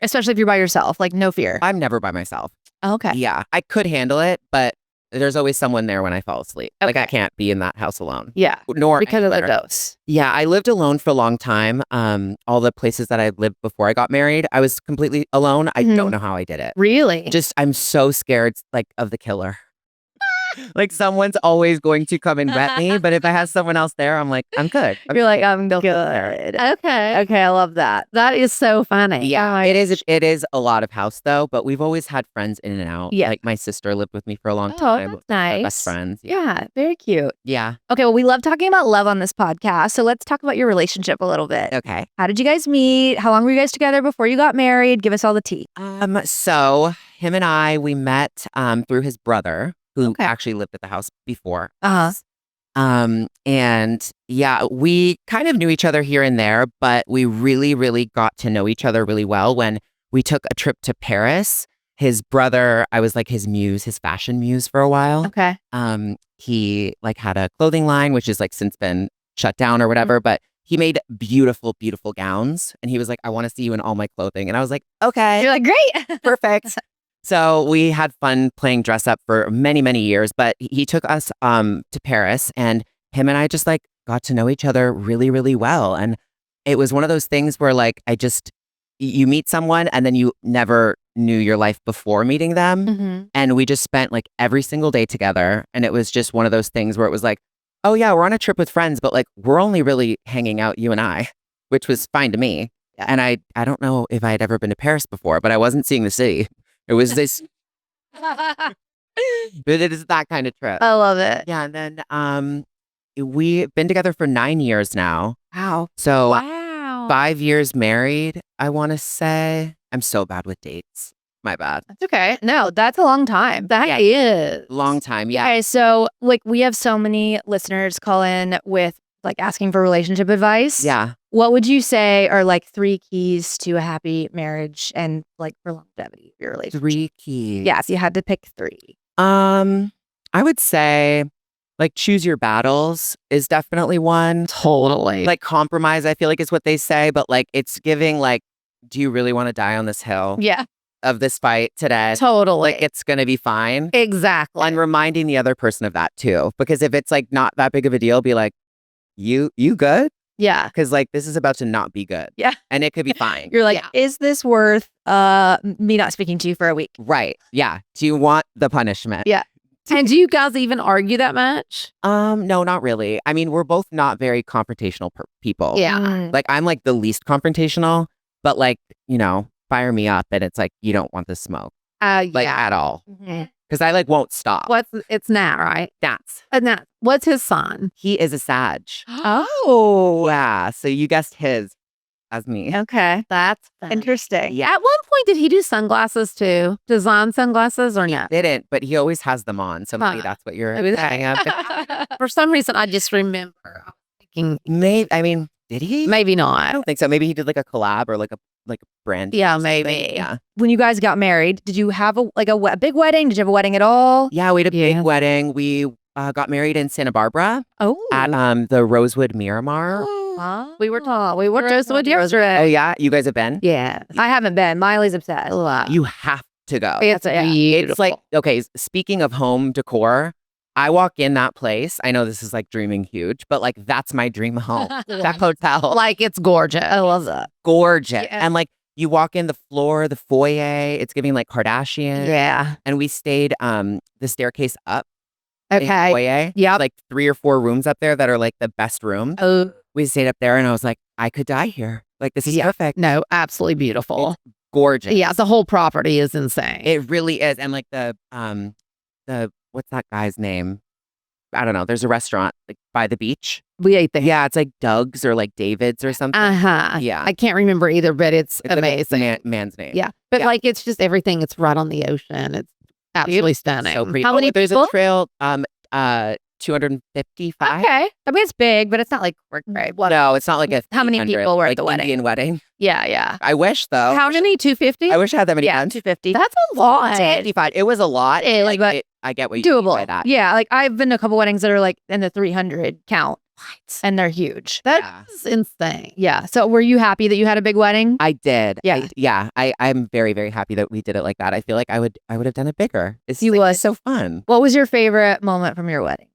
[SPEAKER 1] Especially if you're by yourself, like no fear.
[SPEAKER 2] I'm never by myself.
[SPEAKER 1] Okay.
[SPEAKER 2] Yeah. I could handle it, but there's always someone there when I fall asleep. Like I
[SPEAKER 1] Okay.
[SPEAKER 2] can't be in that house alone.
[SPEAKER 1] Yeah.
[SPEAKER 2] Nor
[SPEAKER 1] Because of the
[SPEAKER 2] anywhere.
[SPEAKER 1] dose.
[SPEAKER 2] Yeah, I lived alone for a long time. All the places that I lived before I got married, I was completely alone. I
[SPEAKER 1] Mhm.
[SPEAKER 2] don't know how I did it.
[SPEAKER 1] Really?
[SPEAKER 2] I'm so scared like of the killer. Like someone's always going to come and get me, but if I have someone else there, I'm like, I'm good.
[SPEAKER 1] You're like, I'm good.
[SPEAKER 3] Okay.
[SPEAKER 1] Okay, I love that.
[SPEAKER 3] That is so funny.
[SPEAKER 2] Yeah, it is. It is a lot of house though, but we've always had friends in and out.
[SPEAKER 1] Yeah.
[SPEAKER 2] Like my sister lived with me for a long
[SPEAKER 1] Oh,
[SPEAKER 2] time.
[SPEAKER 1] that's
[SPEAKER 2] Our
[SPEAKER 1] nice.
[SPEAKER 2] Best friends. Yeah.
[SPEAKER 1] Yeah, very cute.
[SPEAKER 2] Yeah.
[SPEAKER 1] Okay, well, we love talking about love on this podcast. So let's talk about your relationship a little bit.
[SPEAKER 2] Okay.
[SPEAKER 1] How did you guys meet? How long were you guys together before you got married? Give us all the tea.
[SPEAKER 2] So him and I, we met through his brother, who
[SPEAKER 1] Okay.
[SPEAKER 2] actually lived at the house before.
[SPEAKER 1] Uh-huh.
[SPEAKER 2] And yeah, we kind of knew each other here and there, but we really, really got to know each other really well when we took a trip to Paris. His brother, I was like his muse, his fashion muse for a while.
[SPEAKER 1] Okay.
[SPEAKER 2] He like had a clothing line, which has like since been shut down or whatever, but he made beautiful, beautiful gowns. And he was like, I want to see you in all my clothing. And I was like, okay,
[SPEAKER 1] You're like, great.
[SPEAKER 2] perfect. So we had fun playing dress up for many, many years, but he took us to Paris and him and I just like got to know each other really, really well. And it was one of those things where like you meet someone and then you never knew your life before meeting them.
[SPEAKER 1] Mm-hmm.
[SPEAKER 2] And we just spent like every single day together. And it was just one of those things where it was like, oh yeah, we're on a trip with friends, but like we're only really hanging out, you and I, which was fine to me.
[SPEAKER 1] Yeah.
[SPEAKER 2] And I don't know if I had ever been to Paris before, but I wasn't seeing the city. It was this, but it is that kind of trip.
[SPEAKER 1] I love it.
[SPEAKER 2] Yeah. And then we've been together for 9 years now.
[SPEAKER 1] Wow.
[SPEAKER 2] So
[SPEAKER 1] Wow.
[SPEAKER 2] 5 years married, I want to say. I'm so bad with dates. My bad.
[SPEAKER 1] That's okay. No, that's a long time.
[SPEAKER 3] That is.
[SPEAKER 2] Long time. Yeah.
[SPEAKER 1] Okay, so like we have so many listeners call in with like asking for relationship advice.
[SPEAKER 2] Yeah.
[SPEAKER 1] What would you say are like 3 keys to a happy marriage and like for longevity of your relationship?
[SPEAKER 2] 3 keys.
[SPEAKER 1] Yeah, if you had to pick 3.
[SPEAKER 2] I would say like choose your battles is definitely one.
[SPEAKER 3] Totally.
[SPEAKER 2] Like compromise, I feel like is what they say, but like it's giving like, do you really want to die on this hill
[SPEAKER 1] Yeah,
[SPEAKER 2] of this fight today?
[SPEAKER 3] totally.
[SPEAKER 2] Like it's going to be fine.
[SPEAKER 3] Exactly.
[SPEAKER 2] And reminding the other person of that too. Because if it's like not that big of a deal, be like, you good?
[SPEAKER 1] yeah.
[SPEAKER 2] Because like this is about to not be good.
[SPEAKER 1] Yeah.
[SPEAKER 2] And it could be fine.
[SPEAKER 1] You're like,
[SPEAKER 3] Yeah.
[SPEAKER 1] is this worth me not speaking to you for a week?
[SPEAKER 2] Right. Yeah. Do you want the punishment?
[SPEAKER 1] Yeah.
[SPEAKER 3] And do you guys even argue that much?
[SPEAKER 2] No, not really. I mean, we're both not very confrontational people.
[SPEAKER 3] Yeah.
[SPEAKER 1] Mm.
[SPEAKER 2] Like I'm like the least confrontational, but like, fire me up and it's like, you don't want the smoke. Like
[SPEAKER 3] Yeah.
[SPEAKER 2] at all.
[SPEAKER 1] Mhm.
[SPEAKER 2] because I like won't stop.
[SPEAKER 3] It's Nat, right?
[SPEAKER 2] That's
[SPEAKER 3] Nat. What's his sign?
[SPEAKER 2] he is a Sag.
[SPEAKER 1] Oh,
[SPEAKER 2] Yeah, so you guessed his as me.
[SPEAKER 1] okay.
[SPEAKER 3] That's funny.
[SPEAKER 1] Interesting.
[SPEAKER 2] Yeah,
[SPEAKER 3] At one point, did he do sunglasses too? Design sunglasses or no?
[SPEAKER 2] didn't, but he always has them on. So maybe
[SPEAKER 3] Huh.
[SPEAKER 2] that's what you're
[SPEAKER 3] Maybe
[SPEAKER 2] saying.
[SPEAKER 3] For some reason, I just remember thinking
[SPEAKER 2] Maybe I mean, did he?
[SPEAKER 3] maybe
[SPEAKER 2] I
[SPEAKER 3] not.
[SPEAKER 2] don't think so. Maybe he did like a collab or like a brand.
[SPEAKER 3] Yeah,
[SPEAKER 2] or something.
[SPEAKER 3] maybe.
[SPEAKER 2] Yeah.
[SPEAKER 1] When you guys got married, did you have a big wedding? Did you have a wedding at all?
[SPEAKER 2] Yeah, we had a
[SPEAKER 3] Yeah.
[SPEAKER 2] big wedding. We got married in Santa Barbara
[SPEAKER 1] Oh,
[SPEAKER 2] at the Rosewood Miramar.
[SPEAKER 3] We were Rosewood
[SPEAKER 2] Oh
[SPEAKER 3] yesterday.
[SPEAKER 2] yeah, you guys have been?
[SPEAKER 3] Yeah.
[SPEAKER 1] I haven't been. Miley's obsessed.
[SPEAKER 2] You have to go.
[SPEAKER 3] It's beautiful.
[SPEAKER 2] It's like, okay, speaking of home decor, I walk in that place. I know this is like dreaming huge, but like that's my dream home. That hotel.
[SPEAKER 3] Like it's gorgeous. I love that.
[SPEAKER 2] Gorgeous.
[SPEAKER 3] Yeah.
[SPEAKER 2] And like you walk in the floor, the foyer, it's giving like Kardashian.
[SPEAKER 3] Yeah.
[SPEAKER 2] And we stayed the staircase up. in the
[SPEAKER 3] Okay.
[SPEAKER 2] foyer.
[SPEAKER 3] Yep.
[SPEAKER 2] Like 3 or 4 rooms up there that are like the best rooms.
[SPEAKER 3] Oh,
[SPEAKER 2] We stayed up there and I was like, I could die here. Like this is
[SPEAKER 3] Yeah.
[SPEAKER 2] perfect.
[SPEAKER 3] no, absolutely beautiful.
[SPEAKER 2] It's gorgeous.
[SPEAKER 3] Yeah, the whole property is insane.
[SPEAKER 2] It really is. And like the what's that guy's name? I don't know. There's a restaurant like by the beach.
[SPEAKER 3] We ate there.
[SPEAKER 2] Yeah, it's like Doug's or like David's or something.
[SPEAKER 3] Yeah. I can't remember either, but it's
[SPEAKER 2] It's like a
[SPEAKER 3] amazing.
[SPEAKER 2] man's name.
[SPEAKER 3] Yeah. But
[SPEAKER 2] Yeah.
[SPEAKER 3] like it's just everything. It's right on the ocean. It's absolutely stunning.
[SPEAKER 2] So pretty.
[SPEAKER 1] How many
[SPEAKER 2] There's
[SPEAKER 1] people?
[SPEAKER 2] a trail 255.
[SPEAKER 1] Okay. I mean, it's big, but it's not like great.
[SPEAKER 2] No, it's not like a
[SPEAKER 1] How many
[SPEAKER 2] 300,
[SPEAKER 1] people were at
[SPEAKER 2] like
[SPEAKER 1] the wedding?
[SPEAKER 2] Indian wedding.
[SPEAKER 1] Yeah, yeah.
[SPEAKER 2] I wish though.
[SPEAKER 3] How many? 250?
[SPEAKER 2] I wish I had that many
[SPEAKER 1] Yeah,
[SPEAKER 2] friends.
[SPEAKER 1] 250.
[SPEAKER 3] That's a lot.
[SPEAKER 2] 55. It was a lot.
[SPEAKER 1] Like, but
[SPEAKER 2] I get what you mean by
[SPEAKER 1] doable.
[SPEAKER 2] that.
[SPEAKER 1] Yeah, like I've been to a couple weddings that are like in the 300 count, and they're huge.
[SPEAKER 3] That's insane.
[SPEAKER 1] Yeah. So were you happy that you had a big wedding?
[SPEAKER 2] I did.
[SPEAKER 1] Yeah.
[SPEAKER 2] I'm very, very happy that we did it like that. I feel like I would have done it bigger. It's
[SPEAKER 1] You
[SPEAKER 2] like,
[SPEAKER 1] would.
[SPEAKER 2] it's so fun.
[SPEAKER 1] What was your favorite moment from your wedding?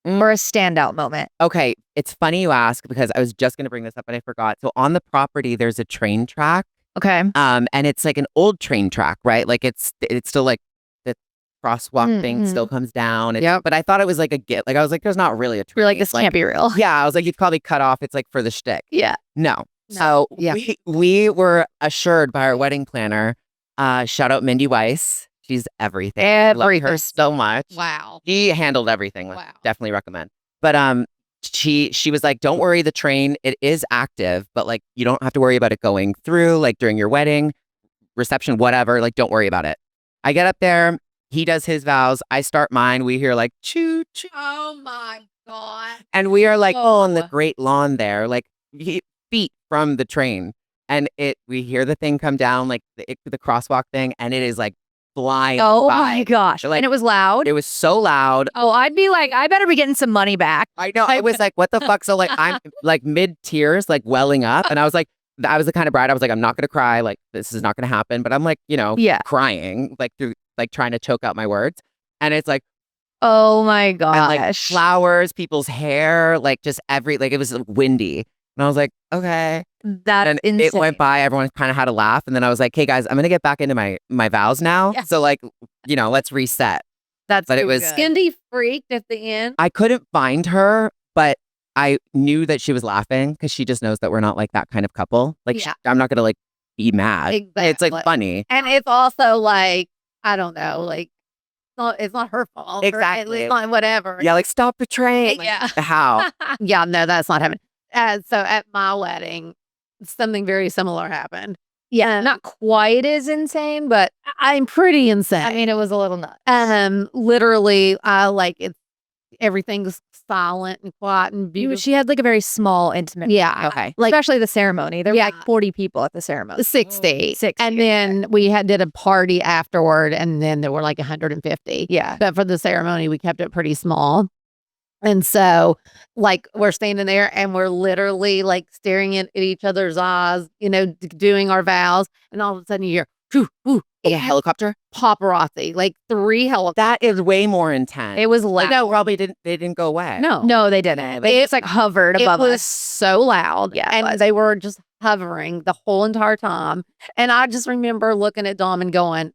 [SPEAKER 1] Or a standout moment?
[SPEAKER 2] Okay, it's funny you ask because I was just going to bring this up and I forgot. So on the property, there's a train track,
[SPEAKER 1] Okay.
[SPEAKER 2] and it's like an old train track, right? Like it's still like the crosswalk thing still comes down.
[SPEAKER 3] Yep.
[SPEAKER 2] But I thought it was like a get. Like I was like, there's not really a train.
[SPEAKER 1] You're like, this can't be real.
[SPEAKER 2] Yeah, I was like, you'd probably cut off. It's like for the shtick.
[SPEAKER 1] Yeah.
[SPEAKER 2] No. So
[SPEAKER 3] Yeah.
[SPEAKER 2] we were assured by our wedding planner. Shout out Mindy Weiss. She's everything. I love her
[SPEAKER 3] Everything.
[SPEAKER 2] so much.
[SPEAKER 3] Wow.
[SPEAKER 2] She handled everything. Like,
[SPEAKER 3] Wow.
[SPEAKER 2] definitely recommend. But she was like, don't worry, the train, it is active, but like you don't have to worry about it going through like during your wedding, reception, whatever. Like, don't worry about it. I get up there, he does his vows, I start mine, we hear like choo choo.
[SPEAKER 3] Oh my God.
[SPEAKER 2] And we are like on the
[SPEAKER 3] Oh.
[SPEAKER 2] great lawn there, like feet from the train. And we hear the thing come down, like the crosswalk thing, and it is like flying
[SPEAKER 1] Oh
[SPEAKER 2] by.
[SPEAKER 1] my gosh.
[SPEAKER 2] Like,
[SPEAKER 1] and it was loud.
[SPEAKER 2] It was so loud.
[SPEAKER 1] Oh, I'd be like, I better be getting some money back.
[SPEAKER 2] I know. I was like, what the fuck? So like I'm like mid tears, like welling up. And I was the kind of bride, I was like, I'm not gonna cry. Like this is not gonna happen. But I'm like,
[SPEAKER 1] Yeah.
[SPEAKER 2] crying, like through like trying to choke out my words. And it's like,
[SPEAKER 1] Oh my
[SPEAKER 2] and, like
[SPEAKER 1] gosh.
[SPEAKER 2] flowers, people's hair, like just like it was windy. And I was like, okay.
[SPEAKER 1] That's
[SPEAKER 2] And
[SPEAKER 1] insane.
[SPEAKER 2] it went by. Everyone kind of had a laugh. And then I was like, hey guys, I'm gonna get back into my vows now.
[SPEAKER 1] Yeah.
[SPEAKER 2] So like, let's reset.
[SPEAKER 1] That's
[SPEAKER 2] but it
[SPEAKER 1] too
[SPEAKER 2] was-
[SPEAKER 1] good.
[SPEAKER 3] Skindy freaked at the end.
[SPEAKER 2] I couldn't find her, but I knew that she was laughing because she just knows that we're not like that kind of couple. Like,
[SPEAKER 3] Yeah.
[SPEAKER 2] I'm not going to like be mad. It's
[SPEAKER 3] Exactly.
[SPEAKER 2] like funny.
[SPEAKER 3] And it's also like, I don't know, like it's not her fault.
[SPEAKER 2] Exactly.
[SPEAKER 3] It's not whatever.
[SPEAKER 2] Yeah, like stop the train. Like,
[SPEAKER 3] Yeah.
[SPEAKER 2] how?
[SPEAKER 3] Yeah, no, that's not happening. So at my wedding, something very similar happened.
[SPEAKER 1] Yeah. Not quite as insane, but
[SPEAKER 3] I'm pretty insane.
[SPEAKER 1] I mean, it was a little nuts.
[SPEAKER 3] Literally, everything's silent and quiet and beautiful.
[SPEAKER 1] She had like a very small, intimate.
[SPEAKER 3] Yeah.
[SPEAKER 2] Okay.
[SPEAKER 3] Like
[SPEAKER 1] Especially the ceremony. There were
[SPEAKER 3] Yeah.
[SPEAKER 1] like 40 people at the ceremony.
[SPEAKER 3] 60.
[SPEAKER 1] 60,
[SPEAKER 3] And then we did a party afterward, and then there were like 150.
[SPEAKER 1] Yeah.
[SPEAKER 3] But for the ceremony, we kept it pretty small. And so, like, we're standing there and we're literally like staring at each other's eyes, doing our vows. And all of a sudden, you hear, "Phew, whew,"
[SPEAKER 2] Like a helicopter?
[SPEAKER 3] paparazzi, like 3 helicopters.
[SPEAKER 2] That is way more intense.
[SPEAKER 1] It was loud.
[SPEAKER 2] No, probably they didn't go away.
[SPEAKER 1] No, they didn't. They just like hovered
[SPEAKER 3] It
[SPEAKER 1] above
[SPEAKER 3] was
[SPEAKER 1] us.
[SPEAKER 3] so loud.
[SPEAKER 1] Yeah, it
[SPEAKER 3] And
[SPEAKER 1] was.
[SPEAKER 3] they were just hovering the whole entire time. And I just remember looking at Dom and going,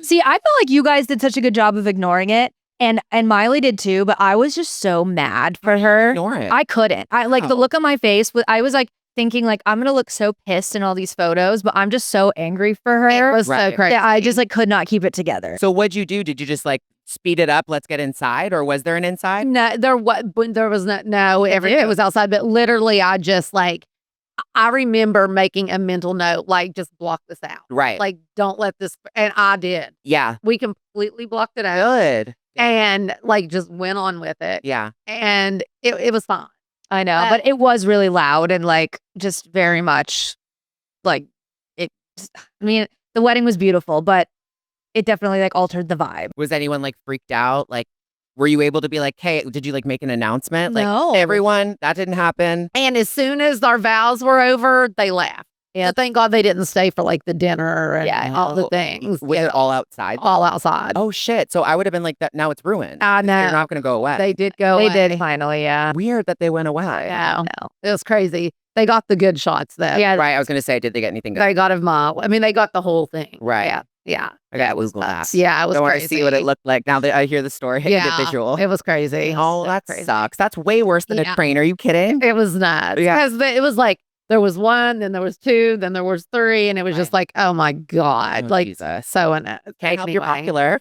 [SPEAKER 1] See, I felt like you guys did such a good job of ignoring it. And Miley did too, but I was just so mad for her.
[SPEAKER 2] Ignore it.
[SPEAKER 1] I couldn't. I like the
[SPEAKER 2] Oh.
[SPEAKER 1] look on my face. I was like thinking like, I'm gonna look so pissed in all these photos, but I'm just so angry for her.
[SPEAKER 3] It was so
[SPEAKER 2] Right.
[SPEAKER 3] crazy.
[SPEAKER 1] that I just like could not keep it together.
[SPEAKER 2] So what'd you do? Did you just like speed it up? Let's get inside, or was there an inside?
[SPEAKER 3] No, there was no everything was outside, but literally I just like I remember making a mental note, like just block this out.
[SPEAKER 2] Right.
[SPEAKER 3] Like don't let this, and I did.
[SPEAKER 2] Yeah.
[SPEAKER 3] We completely blocked it out
[SPEAKER 2] Good.
[SPEAKER 3] and like just went on with it.
[SPEAKER 2] Yeah.
[SPEAKER 3] And it was fine.
[SPEAKER 1] I know, but it was really loud and like just very much like it. I mean, the wedding was beautiful, but it definitely like altered the vibe.
[SPEAKER 2] Was anyone like freaked out? Like, were you able to be like, hey, did you like make an announcement? Like,
[SPEAKER 1] No.
[SPEAKER 2] everyone, that didn't happen.
[SPEAKER 3] And as soon as our vows were over, they left. Yeah, thank God they didn't stay for like the dinner and all the things.
[SPEAKER 2] Was it all outside?
[SPEAKER 3] All outside.
[SPEAKER 2] Oh shit. So I would have been like that. Now it's ruined.
[SPEAKER 3] I know.
[SPEAKER 2] They're not going to go away.
[SPEAKER 3] They did go
[SPEAKER 1] They
[SPEAKER 3] away.
[SPEAKER 1] did finally, yeah.
[SPEAKER 2] Weird that they went away.
[SPEAKER 3] Yeah.
[SPEAKER 1] No.
[SPEAKER 3] It was crazy. They got the good shots though.
[SPEAKER 1] Yeah,
[SPEAKER 2] Right. I was going to say, did they get anything good?
[SPEAKER 3] They got him I mean, they got the whole thing.
[SPEAKER 2] Right.
[SPEAKER 3] Yeah. Yeah.
[SPEAKER 2] I got Google that.
[SPEAKER 3] Yeah, it was
[SPEAKER 2] I want
[SPEAKER 3] crazy.
[SPEAKER 2] to see what it looked like now that I hear the story. I
[SPEAKER 3] Yeah.
[SPEAKER 2] get visual.
[SPEAKER 3] It was crazy.
[SPEAKER 2] Oh, that sucks. That's way worse than
[SPEAKER 3] Yeah.
[SPEAKER 2] a train. Are you kidding?
[SPEAKER 3] It was nuts.
[SPEAKER 2] Yeah.
[SPEAKER 3] Because it was like there was one, then there was two, then there was three, and it was just like, oh my God.
[SPEAKER 2] Oh,
[SPEAKER 3] like
[SPEAKER 2] Jesus.
[SPEAKER 3] so in it.
[SPEAKER 2] Can't help you're popular.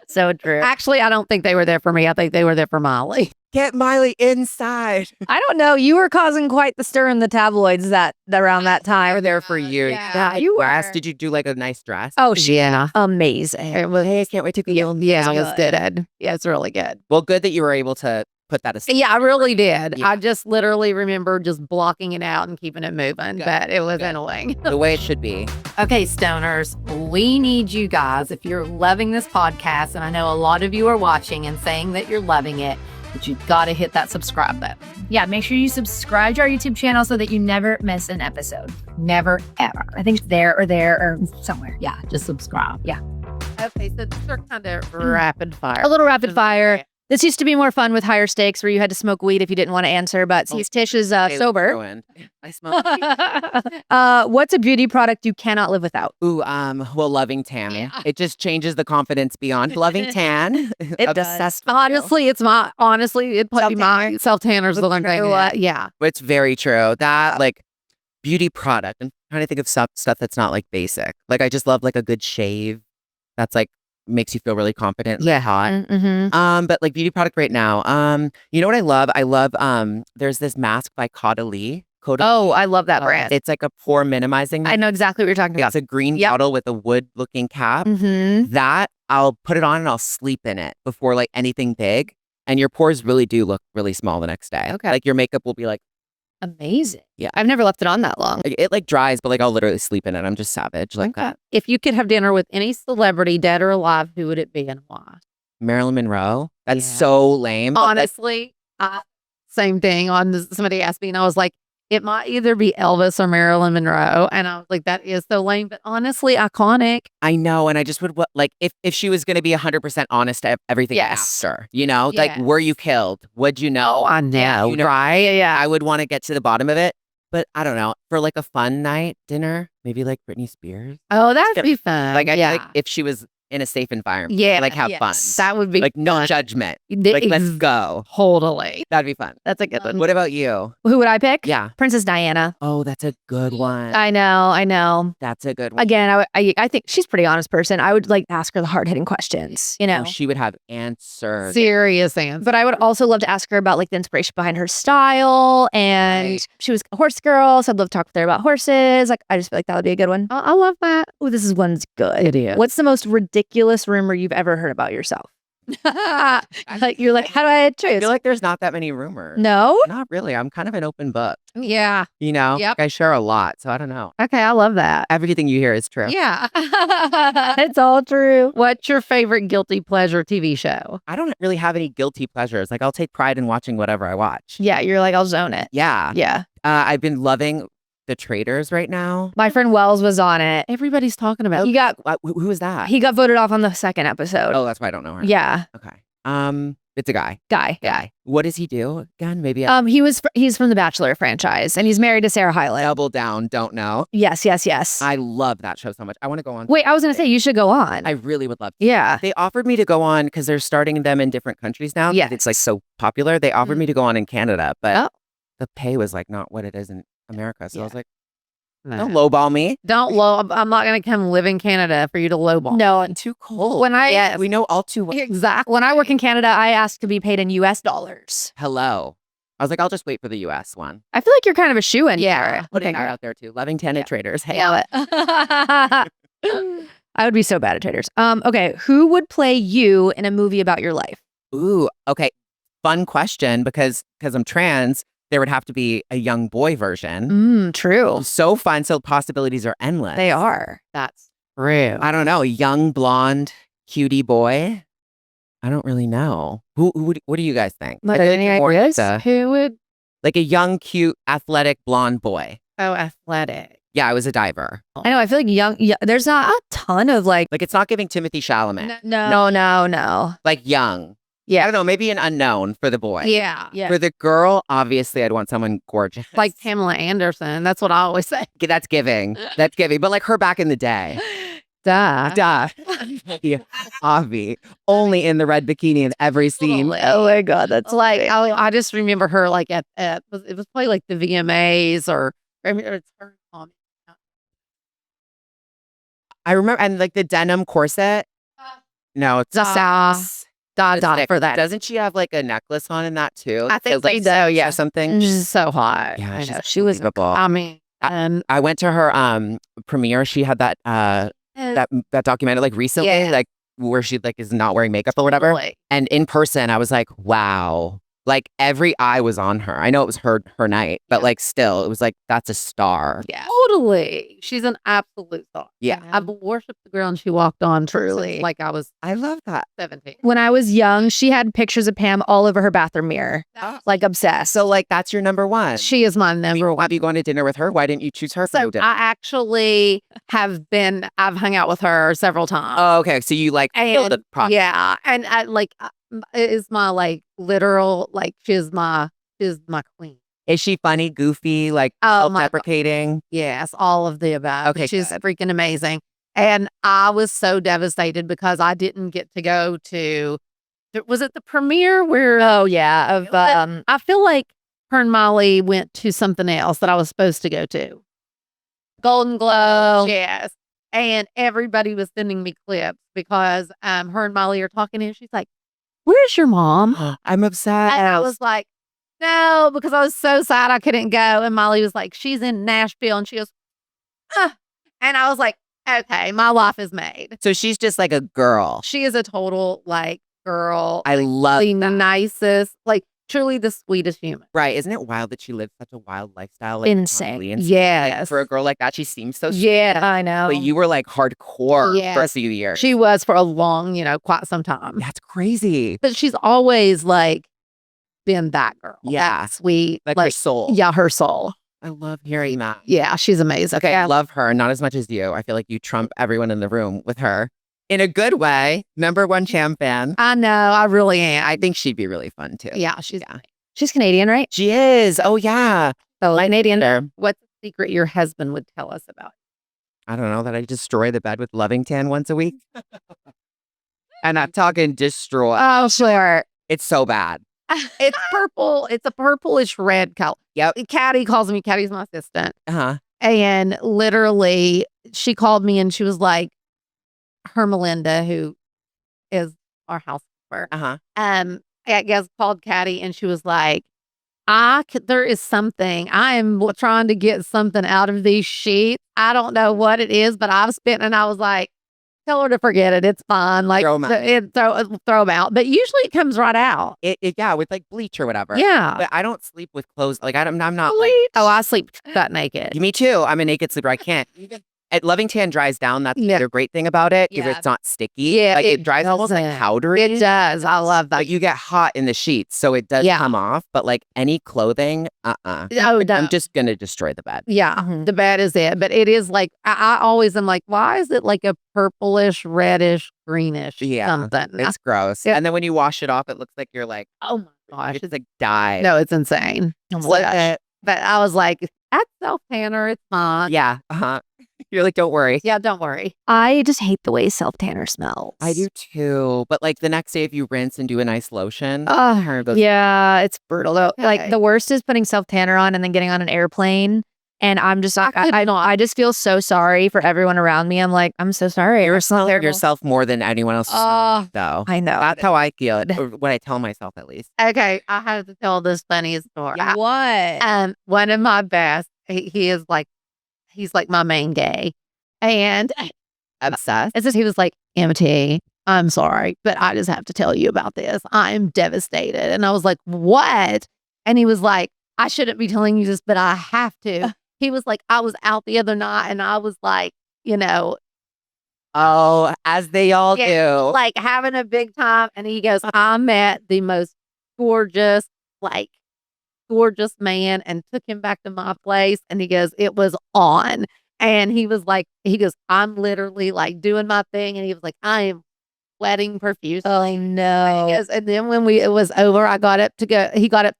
[SPEAKER 1] so true.
[SPEAKER 3] Actually, I don't think they were there for me. I think they were there for Miley.
[SPEAKER 2] Get Miley inside.
[SPEAKER 1] I don't know. You were causing quite the stir in the tabloids that around that time.
[SPEAKER 2] We're there for you.
[SPEAKER 3] Yeah,
[SPEAKER 1] you
[SPEAKER 2] dress.
[SPEAKER 1] were.
[SPEAKER 2] Did you do like a nice dress?
[SPEAKER 1] Oh, she
[SPEAKER 3] Yeah.
[SPEAKER 1] amazing.
[SPEAKER 3] It was,
[SPEAKER 2] Hey, I can't wait to
[SPEAKER 3] yeah, it was
[SPEAKER 1] good.
[SPEAKER 3] good. Yeah, it's really good.
[SPEAKER 2] Well, good that you were able to put that aside.
[SPEAKER 3] Yeah, I really did.
[SPEAKER 2] Yeah.
[SPEAKER 3] I just literally remember just blocking it out and keeping it moving,
[SPEAKER 2] Good.
[SPEAKER 3] but it was
[SPEAKER 2] Good.
[SPEAKER 3] annoying.
[SPEAKER 2] The way it should be.
[SPEAKER 3] Okay, stoners, we need you guys. If you're loving this podcast, and I know a lot of you are watching and saying that you're loving it, but you've got to hit that subscribe button.
[SPEAKER 4] Yeah, make sure you subscribe to our YouTube channel so that you never miss an episode.
[SPEAKER 3] Never, ever.
[SPEAKER 4] I think it's there or somewhere.
[SPEAKER 3] Yeah, just subscribe.
[SPEAKER 4] Yeah.
[SPEAKER 3] Okay, so these are kind of rapid fire.
[SPEAKER 1] A little rapid fire. This used to be more fun with higher stakes where you had to smoke weed if you didn't want to answer, but since Tish is
[SPEAKER 2] Hey,
[SPEAKER 1] sober.
[SPEAKER 2] ruined. I smell.
[SPEAKER 1] What's a beauty product you cannot live without?
[SPEAKER 2] Ooh, well, Loving Tan.
[SPEAKER 3] Yeah.
[SPEAKER 2] It just changes the confidence beyond Loving Tan.
[SPEAKER 1] It does.
[SPEAKER 2] Obsessed with
[SPEAKER 3] Honestly, it'd probably be my self-tanners the one thing.
[SPEAKER 1] True.
[SPEAKER 3] Yeah.
[SPEAKER 2] you. It's very true. That like beauty product. I'm trying to think of stuff that's not like basic. Like I just love like a good shave. That's like makes you feel really confident.
[SPEAKER 3] Yeah.
[SPEAKER 2] Hot.
[SPEAKER 1] Mm-hmm.
[SPEAKER 2] But like beauty product right now. You know what I love? I love there's this mask by Caudalie.
[SPEAKER 1] Oh, I love that brand.
[SPEAKER 2] It's like a pore minimizing.
[SPEAKER 1] I know exactly what you're talking
[SPEAKER 2] Yeah,
[SPEAKER 1] about.
[SPEAKER 2] it's a green
[SPEAKER 1] Yep.
[SPEAKER 2] bottle with a wood looking cap.
[SPEAKER 1] Mm-hmm.
[SPEAKER 2] That I'll put it on and I'll sleep in it before like anything big. And your pores really do look really small the next day.
[SPEAKER 1] Okay.
[SPEAKER 2] Like your makeup will be like,
[SPEAKER 1] Amazing.
[SPEAKER 2] Yeah.
[SPEAKER 1] I've never left it on that long.
[SPEAKER 2] it like dries, but like I'll literally sleep in it. I'm just savage like that.
[SPEAKER 3] If you could have dinner with any celebrity, dead or alive, who would it be and why?
[SPEAKER 2] Marilyn Monroe. That's
[SPEAKER 3] Yeah.
[SPEAKER 2] so lame. but, like,
[SPEAKER 3] Honestly, same thing. Somebody asked me, and I was like, it might either be Elvis or Marilyn Monroe, and I was like, that is so lame, but honestly, iconic.
[SPEAKER 2] I know. And I just would like if she was going to be 100% honest to everything
[SPEAKER 1] Yes.
[SPEAKER 2] after, you know, like
[SPEAKER 3] Yes.
[SPEAKER 2] were you killed? What'd you know?
[SPEAKER 3] I know,
[SPEAKER 2] You know,
[SPEAKER 3] right?
[SPEAKER 1] Yeah.
[SPEAKER 2] I would want to get to the bottom of it. But I don't know. For like a fun night dinner, maybe like Britney Spears.
[SPEAKER 3] Oh, that'd be fun.
[SPEAKER 2] Like I
[SPEAKER 3] yeah,
[SPEAKER 2] like if she was in a safe environment.
[SPEAKER 3] yeah,
[SPEAKER 2] Like have fun.
[SPEAKER 3] That would be
[SPEAKER 2] Like no
[SPEAKER 3] fun.
[SPEAKER 2] judgment.
[SPEAKER 3] The
[SPEAKER 2] Like let's
[SPEAKER 3] ex-
[SPEAKER 2] go.
[SPEAKER 3] Totally.
[SPEAKER 2] That'd be fun.
[SPEAKER 3] That's a good one.
[SPEAKER 2] What about you?
[SPEAKER 1] Who would I pick?
[SPEAKER 2] Yeah.
[SPEAKER 1] Princess Diana.
[SPEAKER 2] Oh, that's a good one.
[SPEAKER 1] I know.
[SPEAKER 2] That's a good one.
[SPEAKER 1] Again, I think she's a pretty honest person. I would like ask her the hard hitting questions, you know.
[SPEAKER 2] Oh, she would have answers.
[SPEAKER 3] Serious answer.
[SPEAKER 1] But I would also love to ask her about like the inspiration behind her style. And
[SPEAKER 2] Right.
[SPEAKER 1] she was a horse girl, so I'd love to talk with her about horses. Like I just feel like that would be a good one.
[SPEAKER 3] I love that.
[SPEAKER 1] Oh, this is one's good.
[SPEAKER 3] It is.
[SPEAKER 1] What's the most ridiculous rumor you've ever heard about yourself? Like you're like, how do I
[SPEAKER 2] I
[SPEAKER 1] choose?
[SPEAKER 2] feel like there's not that many rumors.
[SPEAKER 1] No.
[SPEAKER 2] Not really. I'm kind of an open book.
[SPEAKER 3] Yeah.
[SPEAKER 2] You know?
[SPEAKER 3] Yep.
[SPEAKER 2] Like, I share a lot, so I don't know.
[SPEAKER 3] Okay, I love that.
[SPEAKER 2] Everything you hear is true.
[SPEAKER 3] Yeah.
[SPEAKER 1] It's all true.
[SPEAKER 3] What's your favorite guilty pleasure TV show?
[SPEAKER 2] I don't really have any guilty pleasures. Like I'll take pride in watching whatever I watch.
[SPEAKER 1] Yeah, you're like, I'll zone it.
[SPEAKER 2] Yeah.
[SPEAKER 1] Yeah.
[SPEAKER 2] I've been loving The Traitors right now.
[SPEAKER 1] My friend Wells was on it.
[SPEAKER 3] Everybody's talking about.
[SPEAKER 1] He got
[SPEAKER 2] Who is that?
[SPEAKER 1] he got voted off on the second episode.
[SPEAKER 2] Oh, that's why I don't know her.
[SPEAKER 1] Yeah.
[SPEAKER 2] Okay. It's a guy.
[SPEAKER 1] Guy.
[SPEAKER 2] What does he do again? Maybe
[SPEAKER 1] He's from the Bachelor franchise and he's married to Sarah Hyland.
[SPEAKER 2] double down. Don't know.
[SPEAKER 1] Yes.
[SPEAKER 2] I love that show so much. I want to go on.
[SPEAKER 1] Wait, I was gonna say you should go on.
[SPEAKER 2] I really would love to.
[SPEAKER 1] Yeah.
[SPEAKER 2] They offered me to go on because they're starting them in different countries now. 'cause
[SPEAKER 1] Yes.
[SPEAKER 2] It's like so popular. They offered me to go on in Canada, but
[SPEAKER 1] Oh.
[SPEAKER 2] the pay was like not what it is in America. So I was like,
[SPEAKER 3] No.
[SPEAKER 2] don't lowball me.
[SPEAKER 3] Don't low. I'm not going to come live in Canada for you to lowball.
[SPEAKER 1] No,
[SPEAKER 2] I'm too cold.
[SPEAKER 1] when
[SPEAKER 2] We know all too well.
[SPEAKER 3] Exactly.
[SPEAKER 1] when I work in Canada, I ask to be paid in US dollars.
[SPEAKER 2] Hello. I was like, I'll just wait for the US one.
[SPEAKER 1] I feel like you're kind of a shoo-in.
[SPEAKER 3] Yeah.
[SPEAKER 2] Putting her out there too. Loving tenant traders. Hey.
[SPEAKER 3] Yeah.
[SPEAKER 1] I would be so bad at traders. Okay, who would play you in a movie about your life?
[SPEAKER 2] Ooh, okay. Fun question because I'm trans, there would have to be a young boy version.
[SPEAKER 1] True.
[SPEAKER 2] So fun. So possibilities are endless.
[SPEAKER 1] They are.
[SPEAKER 3] That's true.
[SPEAKER 2] I don't know. Young blonde cutie boy. I don't really know. What do you guys think?
[SPEAKER 1] Like,
[SPEAKER 2] I think
[SPEAKER 1] any
[SPEAKER 2] more
[SPEAKER 1] ideas?
[SPEAKER 3] Who would?
[SPEAKER 2] like a young, cute, athletic blonde boy.
[SPEAKER 3] Oh, athletic.
[SPEAKER 2] Yeah, I was a diver.
[SPEAKER 1] I know. I feel like there's not a ton of like.
[SPEAKER 2] Like it's not giving Timothy Chalamet.
[SPEAKER 1] No.
[SPEAKER 2] Like young. I
[SPEAKER 1] Yeah.
[SPEAKER 2] don't know. Maybe an unknown for the boy.
[SPEAKER 3] Yeah.
[SPEAKER 1] Yeah.
[SPEAKER 2] For the girl, obviously, I'd want someone gorgeous.
[SPEAKER 3] Like Pamela Anderson. That's what I always say.
[SPEAKER 2] That's giving. That's giving. But like her back in the day.
[SPEAKER 3] Duh.
[SPEAKER 2] Duh. Yeah. Avi. Only in the red bikini in every scene.
[SPEAKER 1] Oh my God, that's
[SPEAKER 3] Like I just remember her like at it was probably like the VMAs or it's her.
[SPEAKER 2] I remember, and like the denim corset. No, it's
[SPEAKER 3] Da for that.
[SPEAKER 2] Doesn't she have like a necklace on in that too?
[SPEAKER 3] I think
[SPEAKER 2] Like,
[SPEAKER 3] they do, yeah.
[SPEAKER 2] or something.
[SPEAKER 3] She's so hot.
[SPEAKER 2] Yeah,
[SPEAKER 3] I know.
[SPEAKER 2] she's
[SPEAKER 3] She was.
[SPEAKER 2] unbelievable.
[SPEAKER 3] I mean, and
[SPEAKER 2] I went to her premiere. She had that that documentary like recently,
[SPEAKER 3] Yeah.
[SPEAKER 2] like where she like is not wearing makeup or whatever.
[SPEAKER 3] Totally.
[SPEAKER 2] And in person, I was like, wow. Like every eye was on her. I know it was her night, but
[SPEAKER 3] Yeah.
[SPEAKER 2] like still, it was like that's a star.
[SPEAKER 3] Yeah. Totally. She's an absolute star.
[SPEAKER 2] Yeah.
[SPEAKER 3] I've worshipped the ground she walked on
[SPEAKER 1] Truly.
[SPEAKER 3] since, like I was
[SPEAKER 2] I love that.
[SPEAKER 3] 17.
[SPEAKER 1] When I was young, she had pictures of Pam all over her bathroom mirror, like obsessed.
[SPEAKER 2] So like that's your number one.
[SPEAKER 3] She is my number one.
[SPEAKER 2] Have you gone to dinner with her? Why didn't you choose her for
[SPEAKER 3] So
[SPEAKER 2] your dinner?
[SPEAKER 3] I actually I've hung out with her several times.
[SPEAKER 2] Oh, okay. So you like feel the process.
[SPEAKER 3] Yeah. And I like, it is my like literal, like she's my queen.
[SPEAKER 2] Is she funny, goofy, like
[SPEAKER 3] Oh, my God.
[SPEAKER 2] self-deprecating?
[SPEAKER 3] Yes, all of the above.
[SPEAKER 2] Okay,
[SPEAKER 3] She's
[SPEAKER 2] good.
[SPEAKER 3] freaking amazing. And I was so devastated because I didn't get to go to, was it the premiere where?
[SPEAKER 1] Oh yeah, of
[SPEAKER 3] I feel like her and Molly went to something else that I was supposed to go to.
[SPEAKER 1] Golden Glow.
[SPEAKER 3] Yes. And everybody was sending me clips because her and Molly are talking and she's like, "Where's your mom?"
[SPEAKER 2] I'm obsessed.
[SPEAKER 3] And I was like, "No," because I was so sad I couldn't go. And Molly was like, "She's in Nashville." And she goes, "Huh." And I was like, "Okay, my life is made."
[SPEAKER 2] So she's just like a girl.
[SPEAKER 3] She is a total like girl.
[SPEAKER 2] I love
[SPEAKER 3] the nicest, like truly the sweetest human.
[SPEAKER 2] Right. Isn't it wild that she lived such a wild lifestyle? Like,
[SPEAKER 1] Insane.
[SPEAKER 2] constantly and
[SPEAKER 3] Yes.
[SPEAKER 2] like, for a girl like that, she seems so
[SPEAKER 3] Yeah.
[SPEAKER 1] I know.
[SPEAKER 2] But you were like hardcore
[SPEAKER 3] Yes.
[SPEAKER 2] for a few years.
[SPEAKER 3] She was for a long, quite some time.
[SPEAKER 2] That's crazy.
[SPEAKER 3] But she's always like been that girl.
[SPEAKER 2] Yeah.
[SPEAKER 3] That sweet.
[SPEAKER 2] Like her soul.
[SPEAKER 3] Yeah, her soul.
[SPEAKER 2] I love hearing that.
[SPEAKER 3] Yeah, she's amazing.
[SPEAKER 2] Okay, I
[SPEAKER 3] Yeah.
[SPEAKER 2] love her. Not as much as you. I feel like you trump everyone in the room with her. In a good way. Number one Cham fan.
[SPEAKER 3] I know. I really am.
[SPEAKER 2] I think she'd be really fun too.
[SPEAKER 3] Yeah,
[SPEAKER 1] She's Canadian, right?
[SPEAKER 2] She is. Oh yeah.
[SPEAKER 1] So Canadian.
[SPEAKER 3] What's the secret your husband would tell us about?
[SPEAKER 2] I don't know that I destroy the bed with Lovington once a week. And I'm talking destroy.
[SPEAKER 1] Oh, sure.
[SPEAKER 2] It's so bad.
[SPEAKER 3] It's purple. It's a purplish red color.
[SPEAKER 2] Yep.
[SPEAKER 3] Caddy's my assistant.
[SPEAKER 2] Uh-huh.
[SPEAKER 3] And literally, she called me and she was like, her Melinda, who is our housekeeper,
[SPEAKER 2] Uh-huh.
[SPEAKER 3] I guess called Caddy and she was like, there is something. I am trying to get something out of these sheets. I don't know what it is, but I've spent, and I was like, tell her to forget it. It's fine. Like,
[SPEAKER 2] Throw 'em out.
[SPEAKER 3] throw them out. But usually it comes right out.
[SPEAKER 2] Yeah, with like bleach or whatever.
[SPEAKER 3] Yeah.
[SPEAKER 2] But I don't sleep with clothes. Like I'm not like,
[SPEAKER 3] Oh, I sleep butt naked.
[SPEAKER 2] me too. I'm a naked sleeper. I can't. At Lovington dries down. That's
[SPEAKER 3] Yeah.
[SPEAKER 2] the great thing about it. Because
[SPEAKER 3] Yeah.
[SPEAKER 2] it's not sticky.
[SPEAKER 3] Yeah,
[SPEAKER 2] Like it
[SPEAKER 3] it
[SPEAKER 2] dries almost like
[SPEAKER 3] doesn't.
[SPEAKER 2] powdery.
[SPEAKER 3] It does. I love that.
[SPEAKER 2] But you get hot in the sheets. So it does
[SPEAKER 3] Yeah.
[SPEAKER 2] come off. But like any clothing,
[SPEAKER 3] Oh,
[SPEAKER 2] I'm
[SPEAKER 3] no.
[SPEAKER 2] just going to destroy the bed.
[SPEAKER 3] Yeah,
[SPEAKER 1] Mhm.
[SPEAKER 3] the bed is it. But it is like, I always am like, why is it like a purplish, reddish, greenish
[SPEAKER 2] Yeah.
[SPEAKER 3] something?
[SPEAKER 2] It's gross.
[SPEAKER 3] Yeah.
[SPEAKER 2] And then when you wash it off, it looks like you're like,
[SPEAKER 3] Oh my gosh.
[SPEAKER 2] it's like dyed.
[SPEAKER 3] No, it's insane.
[SPEAKER 1] Oh my
[SPEAKER 3] Like,
[SPEAKER 1] gosh.
[SPEAKER 3] but I was like, At self tanner, it's fine.
[SPEAKER 2] Yeah. You're like, don't worry.
[SPEAKER 3] Yeah, don't worry.
[SPEAKER 1] I just hate the way self tanner smells.
[SPEAKER 2] I do too. But like the next day, if you rinse and do a nice lotion,
[SPEAKER 1] Yeah, it's brutal though. Like
[SPEAKER 3] Okay.
[SPEAKER 1] the worst is putting self tanner on and then getting on an airplane. And I'm just
[SPEAKER 3] I could not.
[SPEAKER 1] I just feel so sorry for everyone around me. I'm like, I'm so sorry.
[SPEAKER 2] you're
[SPEAKER 1] I smell
[SPEAKER 2] smelling
[SPEAKER 1] terrible.
[SPEAKER 2] yourself more than anyone else. is smelling, though.
[SPEAKER 1] I know.
[SPEAKER 2] That's how I feel, or what I tell myself at least.
[SPEAKER 3] Okay, I have to tell this funny story.
[SPEAKER 1] What?
[SPEAKER 3] One of my best, he is like, he's like my main gay. And
[SPEAKER 2] Obsessed.
[SPEAKER 3] he was like, MT, I'm sorry, but I just have to tell you about this. I'm devastated. And I was like, what? And he was like, I shouldn't be telling you this, but I have to. He was like, I was out the other night and I was like, you know,
[SPEAKER 2] Oh, as they all do.
[SPEAKER 3] like having a big time. And he goes, I met the most gorgeous, gorgeous man and took him back to my place. And he goes, it was on. And he was like, I'm literally like doing my thing. And he was like, I am sweating profusely.
[SPEAKER 1] Oh no.
[SPEAKER 3] And then when it was over, he got up to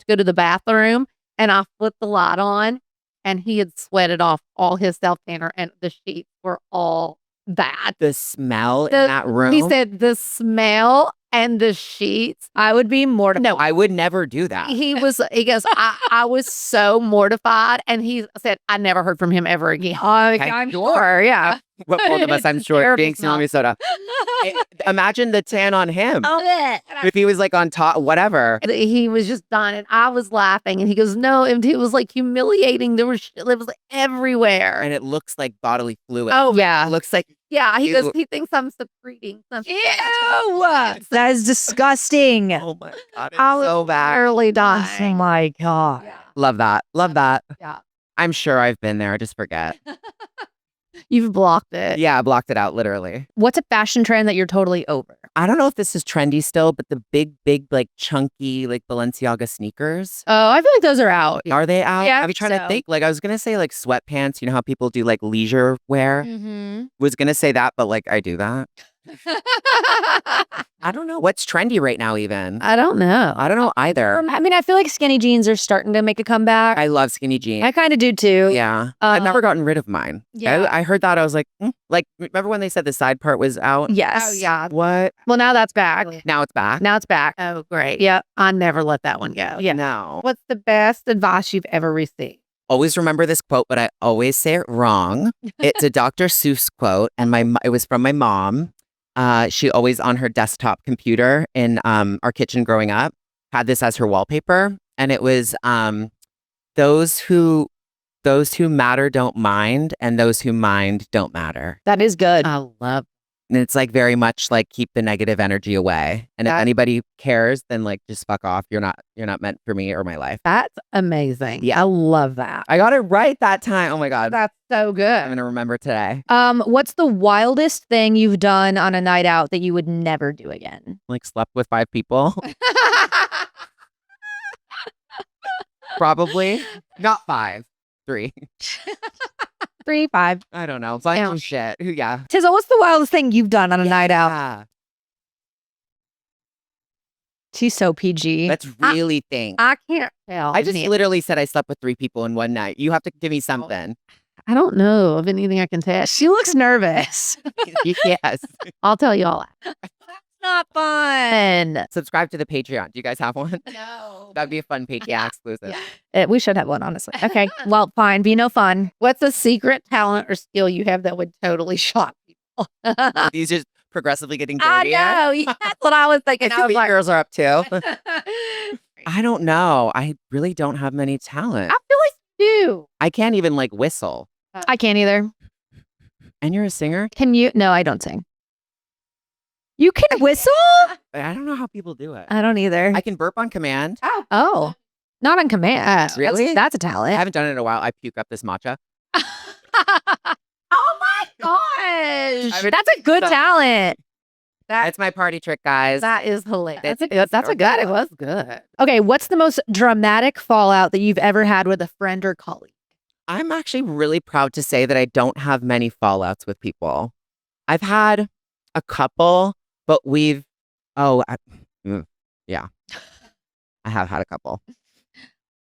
[SPEAKER 3] go to the bathroom and I flipped the light on and he had sweated off all his self tanner and the sheets were all that.
[SPEAKER 2] The smell in that room.
[SPEAKER 3] He said the smell and the sheets.
[SPEAKER 1] I would be mortified.
[SPEAKER 3] No,
[SPEAKER 2] I would never do that.
[SPEAKER 3] he goes, I was so mortified. And he said, I never heard from him ever again.
[SPEAKER 1] I'm sure. Yeah.
[SPEAKER 2] What both of us, I'm sure,
[SPEAKER 3] Terrible
[SPEAKER 2] being
[SPEAKER 3] smell.
[SPEAKER 2] Minnesota. Imagine the tan on him.
[SPEAKER 3] Oh,
[SPEAKER 2] If he was like on top, whatever.
[SPEAKER 3] he was just done, and I was laughing. And he goes, "No," and it was like humiliating. It was like everywhere.
[SPEAKER 2] And it looks like bodily fluid.
[SPEAKER 3] Oh
[SPEAKER 1] Yeah.
[SPEAKER 2] It looks like
[SPEAKER 3] yeah, he
[SPEAKER 2] Ew.
[SPEAKER 3] goes. He thinks I'm secreting something.
[SPEAKER 1] Ew. That is disgusting.
[SPEAKER 2] oh my god, it's
[SPEAKER 3] I was
[SPEAKER 2] so bad.
[SPEAKER 3] barely
[SPEAKER 1] Oh
[SPEAKER 3] dying.
[SPEAKER 1] my God.
[SPEAKER 3] Yeah,
[SPEAKER 2] Love that. Love that.
[SPEAKER 3] yeah.
[SPEAKER 2] I'm sure I've been there. I just forget.
[SPEAKER 3] You've blocked it.
[SPEAKER 2] Yeah, I blocked it out literally.
[SPEAKER 1] What's a fashion trend that you're totally over?
[SPEAKER 2] I don't know if this is trendy still, but the big, like chunky, like Balenciaga sneakers.
[SPEAKER 1] Oh, I feel like those are out.
[SPEAKER 2] Are they out?
[SPEAKER 1] Yeah, I
[SPEAKER 2] I'm
[SPEAKER 1] think
[SPEAKER 2] trying to
[SPEAKER 1] so.
[SPEAKER 2] think. Like I was gonna say like sweatpants. You know how people do like leisure wear?
[SPEAKER 1] Mm-hmm.
[SPEAKER 2] Was gonna say that, but like I do that. I don't know what's trendy right now. Even
[SPEAKER 3] I don't know.
[SPEAKER 2] I don't know either.
[SPEAKER 1] I mean, I feel like skinny jeans are starting to make a comeback.
[SPEAKER 2] I love skinny jeans.
[SPEAKER 1] I kind of do too.
[SPEAKER 2] Yeah, I've never gotten rid of mine.
[SPEAKER 1] Yeah.
[SPEAKER 2] I heard that. I was like, like remember when they said the side part was out?
[SPEAKER 1] Yes.
[SPEAKER 3] Oh yeah.
[SPEAKER 2] What?
[SPEAKER 1] Well, now that's back.
[SPEAKER 2] Now it's back.
[SPEAKER 1] Now it's back.
[SPEAKER 3] Oh great.
[SPEAKER 1] Yeah.
[SPEAKER 3] I never let that one go.
[SPEAKER 1] Yeah.
[SPEAKER 2] No.
[SPEAKER 3] What's the best advice you've ever received?
[SPEAKER 2] Always remember this quote, but I always say it wrong. It's a Dr. Seuss quote, and it was from my mom. She always on her desktop computer in our kitchen growing up had this as her wallpaper, and it was those who matter don't mind, and those who mind don't matter.
[SPEAKER 1] That is good.
[SPEAKER 3] I love.
[SPEAKER 2] And it's like very much like keep the negative energy away. And if
[SPEAKER 3] That-
[SPEAKER 2] anybody cares, then like just fuck off. You're not meant for me or my life.
[SPEAKER 3] That's amazing.
[SPEAKER 2] Yeah.
[SPEAKER 3] I love that.
[SPEAKER 2] I got it right that time. Oh my god,
[SPEAKER 3] That's so
[SPEAKER 2] I'm
[SPEAKER 3] good.
[SPEAKER 2] gonna remember today.
[SPEAKER 1] What's the wildest thing you've done on a night out that you would never do again?
[SPEAKER 2] Like slept with 5 people. Probably not 5, 3.
[SPEAKER 1] 3, 5.
[SPEAKER 2] I don't know. It's like
[SPEAKER 3] Yeah.
[SPEAKER 2] shit. Yeah.
[SPEAKER 1] Tizzle, what's the wildest thing you've done on a night out?
[SPEAKER 2] Yeah.
[SPEAKER 1] She's so PG.
[SPEAKER 2] Let's really think.
[SPEAKER 3] I can't tell.
[SPEAKER 2] I just
[SPEAKER 3] any-
[SPEAKER 2] literally said I slept with 3 people in one night. You have to give me something.
[SPEAKER 3] I don't know of anything I can tell.
[SPEAKER 1] She looks nervous.
[SPEAKER 2] Yes.
[SPEAKER 3] I'll tell you all that.
[SPEAKER 1] Not fun.
[SPEAKER 2] Subscribe to the Patreon. Do you guys have one?
[SPEAKER 3] No.
[SPEAKER 2] That'd be a fun Patreon exclusive.
[SPEAKER 3] Yeah.
[SPEAKER 1] We should have one, honestly. Okay. Well, fine. Be no fun.
[SPEAKER 3] What's a secret talent or skill you have that would totally shock people?
[SPEAKER 2] These just progressively getting
[SPEAKER 3] I
[SPEAKER 2] dirtier.
[SPEAKER 3] know. Yeah, that's what I was thinking.
[SPEAKER 2] It's
[SPEAKER 3] I
[SPEAKER 2] what
[SPEAKER 3] was like,
[SPEAKER 2] girls are up to. I don't know. I really don't have many talent.
[SPEAKER 3] I feel like you do.
[SPEAKER 2] I can't even like whistle.
[SPEAKER 1] I can't either.
[SPEAKER 2] And you're a singer?
[SPEAKER 1] Can you? No, I don't sing. You can whistle?
[SPEAKER 2] I don't know how people do it.
[SPEAKER 1] I don't either.
[SPEAKER 2] I can burp on command.
[SPEAKER 1] Oh, not on command.
[SPEAKER 2] Really?
[SPEAKER 1] That's a
[SPEAKER 2] I
[SPEAKER 1] talent.
[SPEAKER 2] haven't done it in a while. I puke up this matcha.
[SPEAKER 3] Oh my gosh.
[SPEAKER 1] That's a good talent.
[SPEAKER 2] That's my party trick, guys.
[SPEAKER 3] That is hilarious.
[SPEAKER 2] That's
[SPEAKER 3] That's a good. It was good.
[SPEAKER 1] Okay, what's the most dramatic fallout that you've ever had with a friend or colleague?
[SPEAKER 2] I'm actually really proud to say that I don't have many fallouts with people. I've had a couple, but yeah. I have had a couple.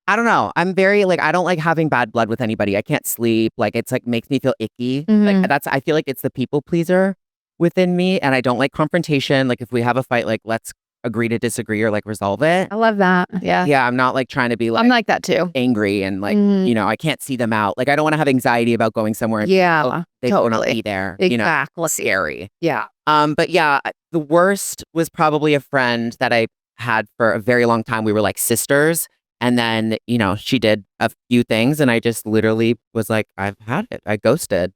[SPEAKER 2] I don't know. I'm very like, I don't like having bad blood with anybody. I can't sleep. Like, it's like makes me feel icky. Like I feel like it's the people pleaser within me. And I don't like confrontation. Like if we have a fight, like let's agree to disagree or like resolve it.
[SPEAKER 3] I love that. Yeah.
[SPEAKER 2] Yeah. I'm not like trying to be like
[SPEAKER 1] I'm like that too.
[SPEAKER 2] angry and like, you know, I can't see them out. Like I don't want to have anxiety about going somewhere.
[SPEAKER 3] Yeah.
[SPEAKER 2] They will not be there. You know,
[SPEAKER 3] Exactly.
[SPEAKER 2] scary.
[SPEAKER 3] Yeah.
[SPEAKER 2] But yeah, the worst was probably a friend that I had for a very long time. We were like sisters. And then, you know, she did a few things and I just literally was like, I've had it. I ghosted.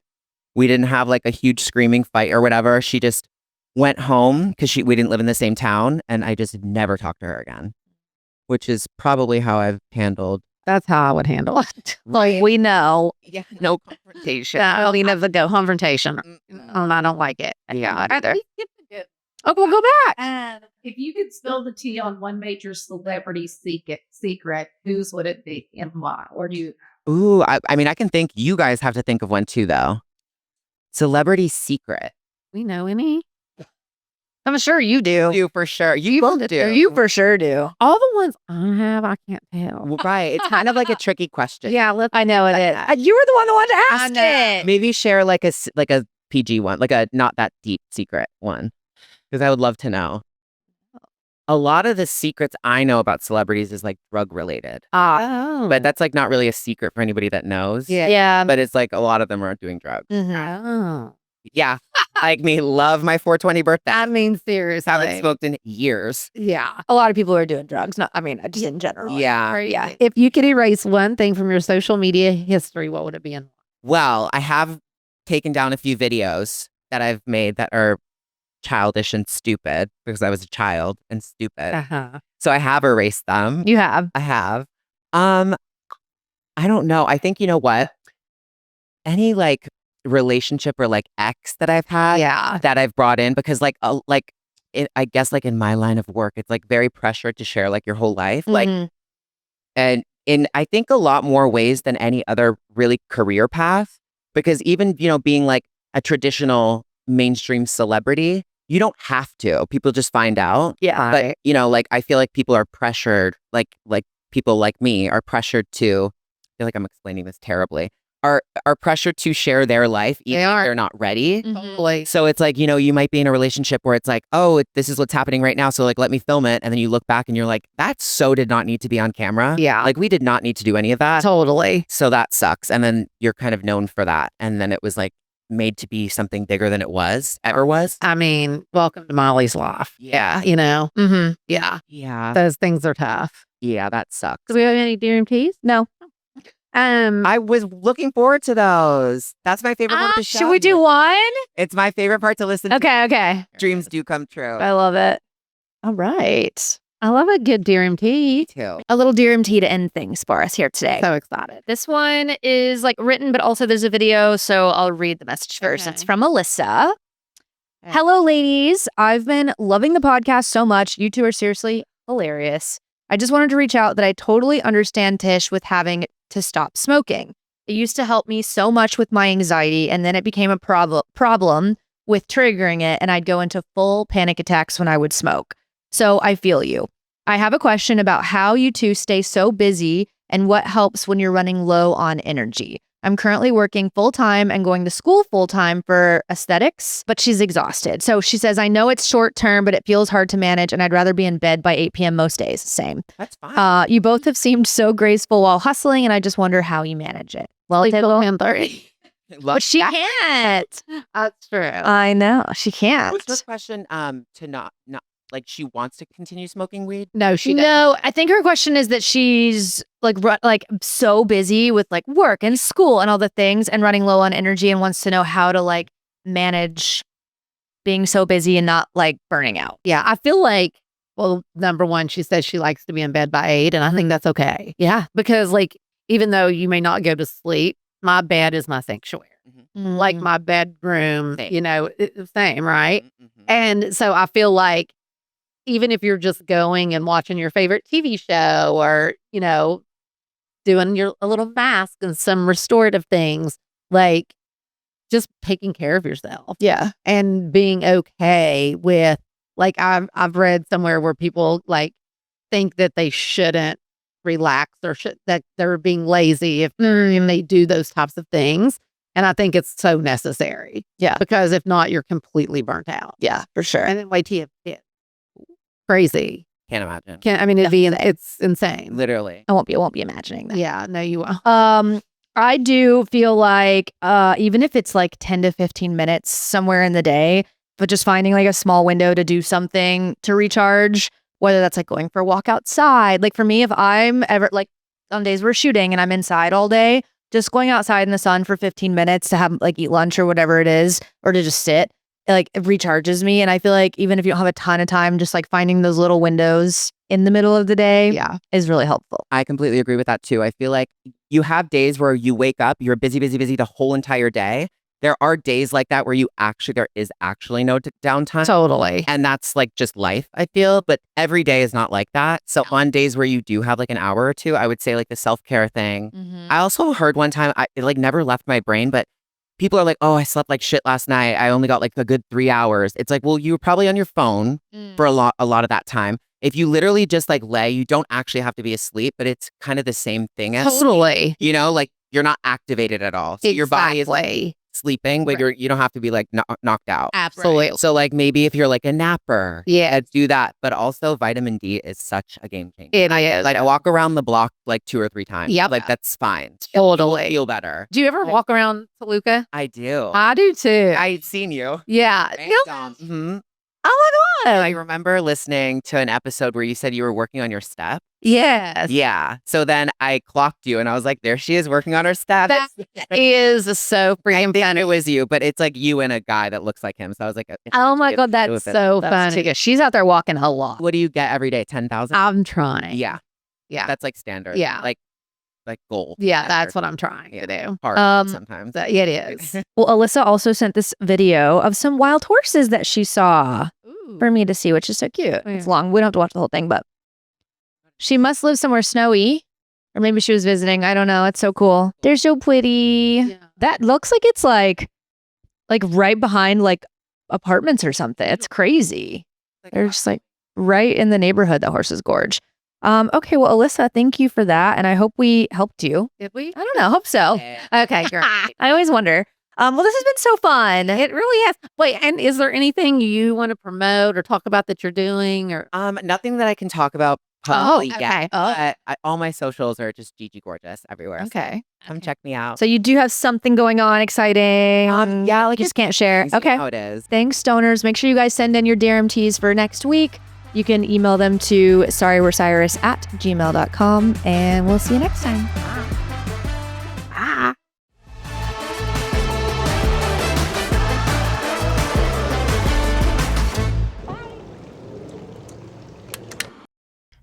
[SPEAKER 2] We didn't have like a huge screaming fight or whatever. She just went home because we didn't live in the same town. And I just never talked to her again, which is probably how I've handled.
[SPEAKER 3] That's how I would handle it.
[SPEAKER 1] Like we know.
[SPEAKER 2] Yeah, no confrontation.
[SPEAKER 3] Yeah, we never go confrontation. I don't like it.
[SPEAKER 2] Yeah.
[SPEAKER 3] Either.
[SPEAKER 1] Oh, we'll go back.
[SPEAKER 5] If you could spill the tea on one major celebrity secret, whose would it be and why? Or do you?
[SPEAKER 2] Ooh, I mean, I can think. You guys have to think of one too, though. Celebrity secret.
[SPEAKER 3] We know any?
[SPEAKER 1] I'm sure you do.
[SPEAKER 2] You for sure. You both do.
[SPEAKER 1] You for sure do.
[SPEAKER 3] All the ones I have, I can't tell.
[SPEAKER 2] Right. It's kind of like a tricky question.
[SPEAKER 3] Yeah,
[SPEAKER 1] I know it is. You were the one that wanted to ask it.
[SPEAKER 2] Maybe share like a PG one, like a not that deep secret one, because I would love to know. A lot of the secrets I know about celebrities is like drug related,
[SPEAKER 3] Oh.
[SPEAKER 2] but that's like not really a secret for anybody that knows.
[SPEAKER 1] Yeah.
[SPEAKER 2] But it's like a lot of them are doing drugs.
[SPEAKER 3] Oh.
[SPEAKER 2] Yeah. Like me, love my 420 birthday.
[SPEAKER 3] I mean, seriously.
[SPEAKER 2] Haven't smoked in years.
[SPEAKER 3] Yeah.
[SPEAKER 1] A lot of people are doing drugs. Not, I mean, just in general.
[SPEAKER 2] Yeah.
[SPEAKER 1] Yeah.
[SPEAKER 3] If you could erase one thing from your social media history, what would it be? And
[SPEAKER 2] Well, I have taken down a few videos that I've made that are childish and stupid because I was a child and stupid.
[SPEAKER 3] uh-huh.
[SPEAKER 2] So I have erased them.
[SPEAKER 1] You have.
[SPEAKER 2] I have. I don't know. I think you know what? Any like relationship or like ex that I've had
[SPEAKER 3] Yeah.
[SPEAKER 2] that I've brought in because I guess like in my line of work, it's like very pressured to share like your whole life. Like and in I think a lot more ways than any other really career path. Because even, you know, being like a traditional mainstream celebrity, you don't have to. People just find out.
[SPEAKER 1] Yeah.
[SPEAKER 2] But, you know, like I feel like people are pressured, like people like me are pressured to, I feel like I'm explaining this terribly, are pressured to share their life even if they're not ready.
[SPEAKER 3] Totally.
[SPEAKER 2] So it's like, you know, you might be in a relationship where it's like, oh, this is what's happening right now. So like, let me film it. And then you look back and you're like, that so did not need to be on camera.
[SPEAKER 3] Yeah.
[SPEAKER 2] Like we did not need to do any of that.
[SPEAKER 3] Totally.
[SPEAKER 2] So that sucks. And then you're kind of known for that. And then it was like made to be something bigger than it ever was.
[SPEAKER 3] I mean, welcome to Molly's life.
[SPEAKER 2] Yeah.
[SPEAKER 3] You know?
[SPEAKER 1] Mm-hmm.
[SPEAKER 3] Yeah.
[SPEAKER 2] Yeah.
[SPEAKER 3] Those things are tough.
[SPEAKER 2] Yeah, that sucks.
[SPEAKER 3] Do we have any DMTs?
[SPEAKER 1] No.
[SPEAKER 2] I was looking forward to those. That's my favorite part of the show.
[SPEAKER 1] Should we do one?
[SPEAKER 2] It's my favorite part to listen to.
[SPEAKER 1] Okay.
[SPEAKER 2] Dreams do come true.
[SPEAKER 1] I love it.
[SPEAKER 3] All right. I love a good DMT.
[SPEAKER 2] Too.
[SPEAKER 1] A little DMT to end things for us here today.
[SPEAKER 3] So excited.
[SPEAKER 1] This one is like written, but also there's a video. So I'll read the message first.
[SPEAKER 3] Okay.
[SPEAKER 1] It's from Alyssa.
[SPEAKER 3] Okay.
[SPEAKER 1] Hello, ladies. I've been loving the podcast so much. You two are seriously hilarious. I just wanted to reach out that I totally understand Tish with having to stop smoking. It used to help me so much with my anxiety, and then it became a problem with triggering it, and I'd go into full panic attacks when I would smoke. So I feel you. I have a question about how you two stay so busy and what helps when you're running low on energy. I'm currently working full-time and going to school full-time for aesthetics, but she's exhausted. So she says, I know it's short-term, but it feels hard to manage, and I'd rather be in bed by 8 p.m. most days. Same.
[SPEAKER 2] That's fine.
[SPEAKER 1] You both have seemed so graceful while hustling, and I just wonder how you manage it. Well,
[SPEAKER 3] Sleep till 10:30.
[SPEAKER 1] but she can't.
[SPEAKER 3] That's true.
[SPEAKER 1] I know. She can't.
[SPEAKER 2] What's this question? To not like she wants to continue smoking weed?
[SPEAKER 3] No, she doesn't.
[SPEAKER 1] No, I think her question is that she's like so busy with like work and school and all the things and running low on energy and wants to know how to like manage being so busy and not like burning out.
[SPEAKER 3] Yeah, I feel like, well, number one, she says she likes to be in bed by 8, and I think that's okay.
[SPEAKER 1] Yeah.
[SPEAKER 3] Because like, even though you may not go to sleep, my bed is my sanctuary. Like my bedroom,
[SPEAKER 2] Same.
[SPEAKER 3] you know, same, right?
[SPEAKER 2] Mm-hmm.
[SPEAKER 3] And so I feel like even if you're just going and watching your favorite TV show or, you know, doing a little mask and some restorative things, like just taking care of yourself.
[SPEAKER 1] Yeah.
[SPEAKER 3] And being okay with, like, I've read somewhere where people like think that they shouldn't relax or that they're being lazy if they do those types of things. And I think it's so necessary.
[SPEAKER 1] Yeah.
[SPEAKER 3] Because if not, you're completely burnt out.
[SPEAKER 1] Yeah, for sure.
[SPEAKER 3] And then wait till you have kids. Crazy.
[SPEAKER 2] Can't imagine.
[SPEAKER 3] It's insane.
[SPEAKER 2] Literally.
[SPEAKER 1] I won't be imagining that.
[SPEAKER 3] Yeah, no, you won't.
[SPEAKER 1] I do feel like even if it's like 10 to 15 minutes somewhere in the day, but just finding like a small window to do something to recharge, whether that's like going for a walk outside. Like for me, if I'm ever like on days we're shooting and I'm inside all day, just going outside in the sun for 15 minutes to have like eat lunch or whatever it is, or to just sit, it recharges me. And I feel like even if you don't have a ton of time, just like finding those little windows in the middle of the day is really helpful.
[SPEAKER 2] I completely agree with that too. I feel like you have days where you wake up, you're busy the whole entire day. There are days like that where there is actually no downtime.
[SPEAKER 3] Totally.
[SPEAKER 2] And that's like just life, I feel. But every day is not like that. So on days where you do have like an hour or two, I would say like the self-care thing.
[SPEAKER 1] Mm-hmm.
[SPEAKER 2] I also heard one time, it like never left my brain, but people are like, oh, I slept like shit last night. I only got like a good 3 hours. It's like, well, you were probably on your phone for a lot of that time. If you literally just like lay, you don't actually have to be asleep, but it's kind of the same thing as
[SPEAKER 3] Totally.
[SPEAKER 2] you know, like you're not activated at all. So your body is like sleeping, but you don't have to be like knocked out.
[SPEAKER 3] Absolutely.
[SPEAKER 2] So like maybe if you're like a napper,
[SPEAKER 3] Yeah.
[SPEAKER 2] do that. But also vitamin D is such a game changer.
[SPEAKER 3] It is.
[SPEAKER 2] Like I walk around the block like 2 or 3 times.
[SPEAKER 3] Yep.
[SPEAKER 2] Like that's fine.
[SPEAKER 3] Totally.
[SPEAKER 2] You'll feel better.
[SPEAKER 3] Do you ever walk around Toluca?
[SPEAKER 2] I do.
[SPEAKER 3] I do too.
[SPEAKER 2] I'd seen you.
[SPEAKER 3] Yeah.
[SPEAKER 2] Mhm.
[SPEAKER 3] Oh my
[SPEAKER 2] I
[SPEAKER 3] God.
[SPEAKER 2] remember listening to an episode where you said you were working on your step.
[SPEAKER 3] Yes.
[SPEAKER 2] Yeah. So then I clocked you and I was like, there she is working on her steps.
[SPEAKER 3] That is so freaking
[SPEAKER 2] I
[SPEAKER 3] funny.
[SPEAKER 2] it was you, but it's like you and a guy that looks like him. So I was like,
[SPEAKER 3] Oh my God,
[SPEAKER 2] do
[SPEAKER 3] that's
[SPEAKER 2] it.
[SPEAKER 3] so
[SPEAKER 1] That's
[SPEAKER 3] funny.
[SPEAKER 1] too good. She's out there walking a lot.
[SPEAKER 2] what do you get every day? 10,000?
[SPEAKER 3] I'm trying.
[SPEAKER 2] Yeah.
[SPEAKER 3] Yeah.
[SPEAKER 2] That's like standard.
[SPEAKER 3] Yeah.
[SPEAKER 2] Like goal.
[SPEAKER 3] Yeah, that's what I'm trying to do.
[SPEAKER 2] Hard sometimes.
[SPEAKER 3] It is.
[SPEAKER 1] Well, Alyssa also sent this video of some wild horses that she saw for me to see, which is so cute. It's long. We don't have to watch the whole thing, but she must live somewhere snowy, or maybe she was visiting. I don't know. It's so cool. They're so pretty.
[SPEAKER 3] Yeah.
[SPEAKER 1] That looks like it's like right behind like apartments or something. It's crazy. They're just like right in the neighborhood that Horses Gorge. Okay, well, Alyssa, thank you for that, and I hope we helped you.
[SPEAKER 3] Did we?
[SPEAKER 1] I don't know. Hope so. Okay, great. I always wonder. Well, this has been so fun.
[SPEAKER 3] It really has. Wait, and is there anything you want to promote or talk about that you're doing? Or
[SPEAKER 2] Nothing that I can talk about publicly
[SPEAKER 3] okay.
[SPEAKER 2] yet. But all my socials are just Gigi Gorgeous everywhere. So
[SPEAKER 3] okay.
[SPEAKER 2] come check me out.
[SPEAKER 1] So you do have something going on exciting.
[SPEAKER 2] Yeah,
[SPEAKER 1] you just can't share. Okay.
[SPEAKER 2] How it is.
[SPEAKER 1] Thanks, stoners. Make sure you guys send in your DRMTs for next week. You can email them to sorrywe'recyrus@gmail.com, and we'll see you next time.
[SPEAKER 3] Ah.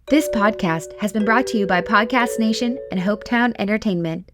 [SPEAKER 6] This podcast has been brought to you by Podcast Nation and Hopetown Entertainment.